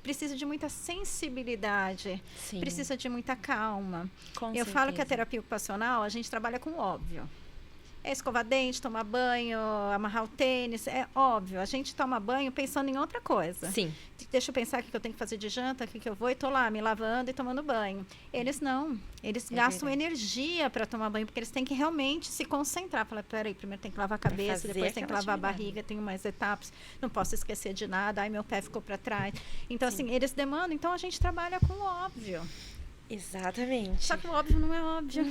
precisa de muita sensibilidade, precisa de muita calma. Eu falo que a terapia ocupacional, a gente trabalha com o óbvio. É escovar dente, tomar banho, amarrar o tênis, é óbvio. A gente toma banho pensando em outra coisa. Sim. Deixa eu pensar o que eu tenho que fazer de janta, o que eu vou, e tô lá me lavando e tomando banho. Eles não. Eles gastam energia para tomar banho, porque eles têm que realmente se concentrar. Falar, peraí, primeiro tem que lavar a cabeça, depois tem que lavar a barriga, tem mais etapas, não posso esquecer de nada, ai, meu pé ficou para trás. Então, assim, eles demandam, então a gente trabalha com o óbvio. Exatamente. Só que o óbvio não é óbvio,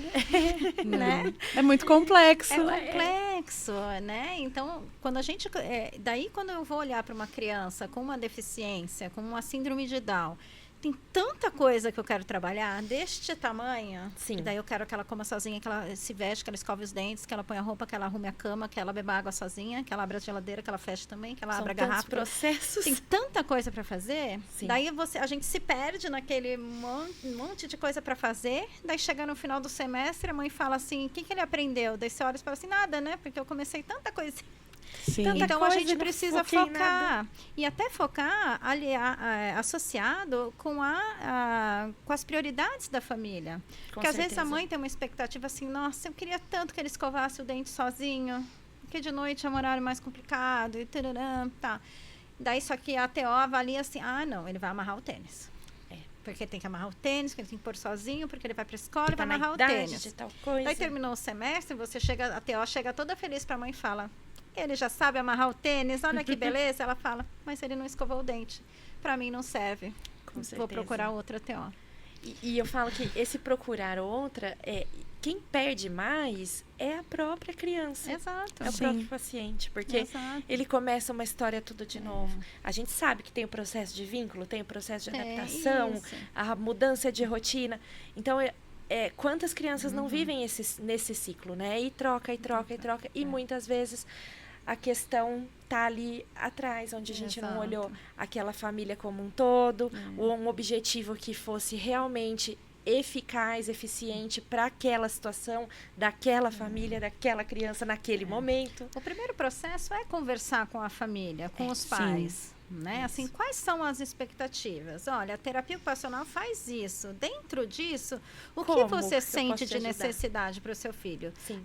né? É muito complexo. É complexo, né? Então, quando a gente... daí, quando eu vou olhar para uma criança com uma deficiência, com uma síndrome de Down, tem tanta coisa que eu quero trabalhar deste tamanho. Sim. E daí eu quero que ela coma sozinha, que ela se veste, que ela escove os dentes, que ela põe a roupa, que ela arrume a cama, que ela beba água sozinha, que ela abra a geladeira, que ela feche também, que ela abra a garrafa. Processos. Tem tanta coisa para fazer. Sim. Daí a gente se perde naquele monte de coisa para fazer. Daí chega no final do semestre, a mãe fala assim, o que ele aprendeu? Daí você olha e fala assim, nada, né? Porque eu comecei tanta coisa. Sim. Então a gente precisa focar e até focar associado com as prioridades da família. Porque às vezes a mãe tem uma expectativa assim, nossa, eu queria tanto que ele escovasse o dente sozinho, porque de noite é um horário mais complicado e tá. Daí só que a TO avalia assim, não, ele vai amarrar o tênis. Porque ele tem que amarrar o tênis, que ele tem que pôr sozinho, porque ele vai para a escola e vai amarrar o tênis. De tal coisa. Daí terminou o semestre, a TO chega toda feliz para a mãe e fala, ele já sabe amarrar o tênis, olha que beleza. Ela fala, mas ele não escovou o dente. Para mim não serve. Vou procurar outra TO. E eu falo que esse procurar outra, quem perde mais é a própria criança. Exato. É o próprio paciente. Porque ele começa uma história tudo de novo. A gente sabe que tem o processo de vínculo, tem o processo de adaptação, a mudança de rotina. Então, quantas crianças não vivem nesse ciclo, né? E troca, e troca, e troca. E muitas vezes a questão tá ali atrás, onde a gente não olhou aquela família como um todo, ou um objetivo que fosse realmente eficaz, eficiente para aquela situação, daquela família, daquela criança naquele momento. O primeiro processo é conversar com a família, com os pais. né? Isso. Assim, quais são as expectativas? Olha, a terapia ocupacional faz isso. Dentro disso, o que Como você eu sente posso te de ajudar? necessidade para o seu filho? Sim.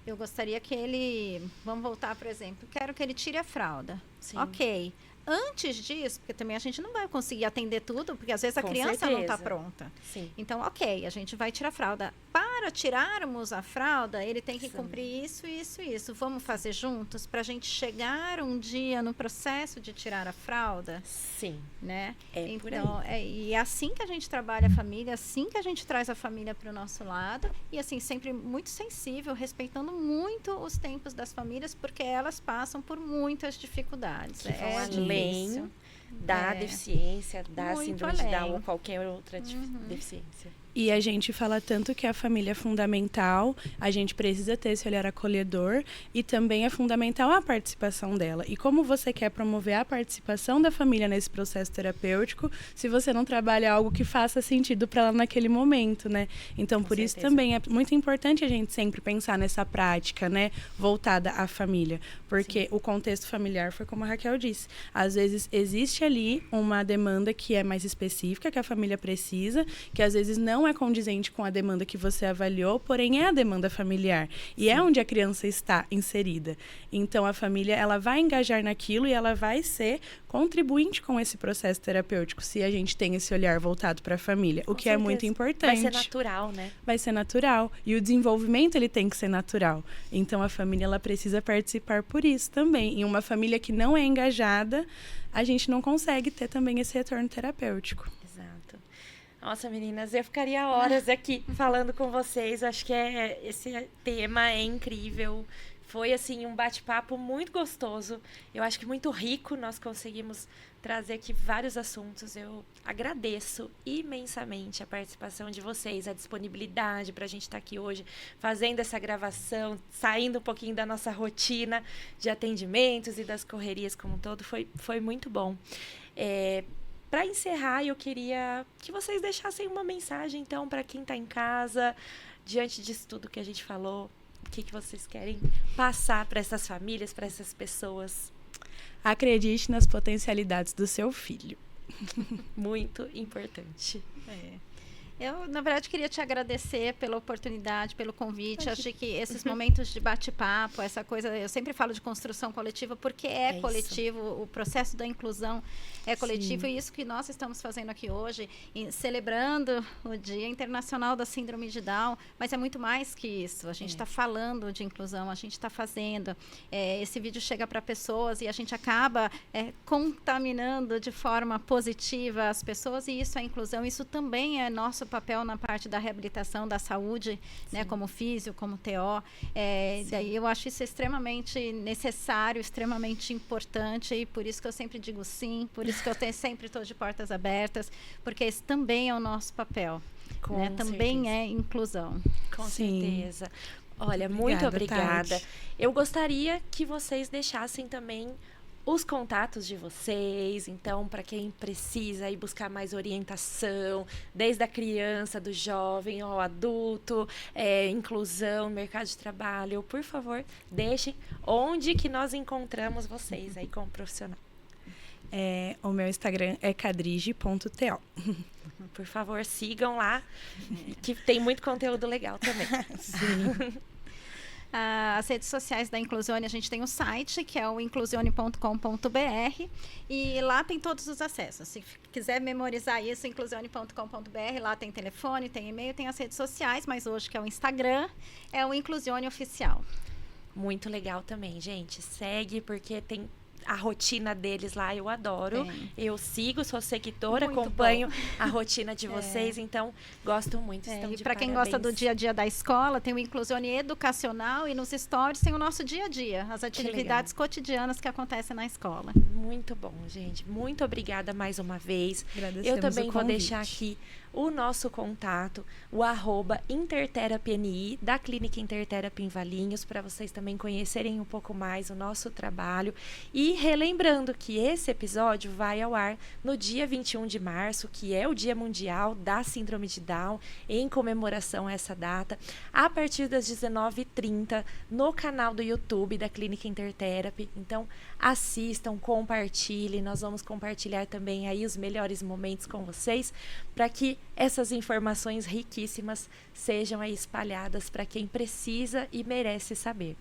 Eu gostaria que ele... Vamos voltar, por exemplo. Quero que ele tire a fralda. Sim. Ok. Antes disso, porque também a gente não vai conseguir atender tudo, porque às vezes a Com criança não está certeza. pronta. Sim. Então, ok, a gente vai tirar a fralda. Para tirarmos a fralda, ele tem que Sim. cumprir isso. Vamos fazer juntos para a gente chegar um dia no processo de tirar a fralda, Sim. né? É por aí. Então, e é assim que a gente trabalha a família, assim que a gente traz a família para o nosso lado. E assim, sempre muito sensível, respeitando muito os tempos das famílias, porque elas passam por muitas dificuldades. Que vão É além difícil. da É. deficiência, da Muito síndrome de Down além. ou qualquer outra deficiência. E a gente fala tanto que a família é fundamental, a gente precisa ter esse olhar acolhedor e também é fundamental a participação dela. E como você quer promover a participação da família nesse processo terapêutico, se você não trabalha algo que faça sentido para ela naquele momento, né? Então, por isso também é muito importante a gente sempre pensar nessa prática, né, voltada à família, porque o contexto familiar foi como a Raquel disse. Às vezes existe ali uma demanda que é mais específica, que a família precisa, que às vezes não é condizente com a demanda que você avaliou, porém é a demanda familiar e é onde a criança está inserida. Então a família ela vai engajar naquilo e ela vai ser contribuinte com esse processo terapêutico se a gente tem esse olhar voltado para a família, o que é muito importante. Vai ser natural, né? Vai ser natural e o desenvolvimento ele tem que ser natural. Então a família ela precisa participar por isso também. Em uma família que não é engajada, a gente não consegue ter também esse retorno terapêutico. Exato. Nossa, meninas, eu ficaria horas aqui falando com vocês. Acho que esse tema é incrível. Foi, assim, um bate-papo muito gostoso. Eu acho que muito rico. Nós conseguimos trazer aqui vários assuntos. Eu agradeço imensamente a participação de vocês, a disponibilidade para a gente estar aqui hoje, fazendo essa gravação, saindo um pouquinho da nossa rotina de atendimentos e das correrias como um todo. Foi muito bom. Para encerrar, eu queria que vocês deixassem uma mensagem, então, para quem está em casa, diante disso tudo que a gente falou, o que vocês querem passar para essas famílias, para essas pessoas? Acredite nas potencialidades do seu filho. Muito importante. Eu, na verdade, queria te agradecer pela oportunidade, pelo convite. Acho que esses momentos de bate-papo, essa coisa, eu sempre falo de construção coletiva, porque é coletivo, o processo da inclusão é coletivo. Sim. E isso que nós estamos fazendo aqui hoje, celebrando o Dia Internacional da Síndrome de Down, mas é muito mais que isso. A gente está falando de inclusão, a gente está fazendo. Esse vídeo chega para pessoas e a gente acaba contaminando de forma positiva as pessoas, e isso é inclusão. Isso também é nosso papel na parte da reabilitação da saúde, né, como físio, como TO. Daí eu acho isso extremamente necessário, extremamente importante, e por isso que eu sempre digo sim, por isso que eu sempre estou de portas abertas, porque esse também é o nosso papel. Né? Também é inclusão. Com certeza. Olha, muito obrigada. Tati. Eu gostaria que vocês deixassem também os contatos de vocês, então, para quem precisa ir buscar mais orientação, desde a criança, do jovem ao adulto, inclusão, mercado de trabalho, por favor, deixem onde que nós encontramos vocês aí como profissional. O meu Instagram é cadrige.to. Por favor, sigam lá, que tem muito conteúdo legal também. Sim. As redes sociais da Inclusione, a gente tem um site, que é o inclusione.com.br, e lá tem todos os acessos. Se quiser memorizar isso, inclusione.com.br, lá tem telefone, tem e-mail, tem as redes sociais, mas hoje que é o Instagram, é o Inclusione Oficial. Muito legal também, gente. Segue, porque tem a rotina deles lá, eu adoro. Eu sigo, sou seguidora, muito acompanho a rotina de vocês, então gosto muito. E para quem gosta do dia a dia da escola, tem o Inclusione Educacional, e nos stories tem o nosso dia a dia, as atividades cotidianas que acontecem na escola. Muito bom, gente. Muito obrigada mais uma vez. Agradecemos eu também o vou convite. deixar aqui o nosso contato, o @interterapni da Clínica Interterapia em Valinhos, para vocês também conhecerem um pouco mais o nosso trabalho e relembrando que esse episódio vai ao ar no dia 21 de março, que é o Dia Mundial da Síndrome de Down, em comemoração a essa data, a partir das 19h30, no canal do YouTube da Clínica Intertherapy. Então, assistam, compartilhem, nós vamos compartilhar também aí os melhores momentos com vocês, para que essas informações riquíssimas sejam aí espalhadas para quem precisa e merece saber.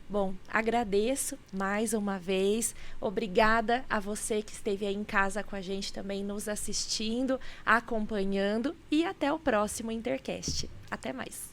Bom, agradeço mais uma vez, obrigada a você que esteve aí em casa com a gente também nos assistindo, acompanhando, e até o próximo Intercast. Até mais!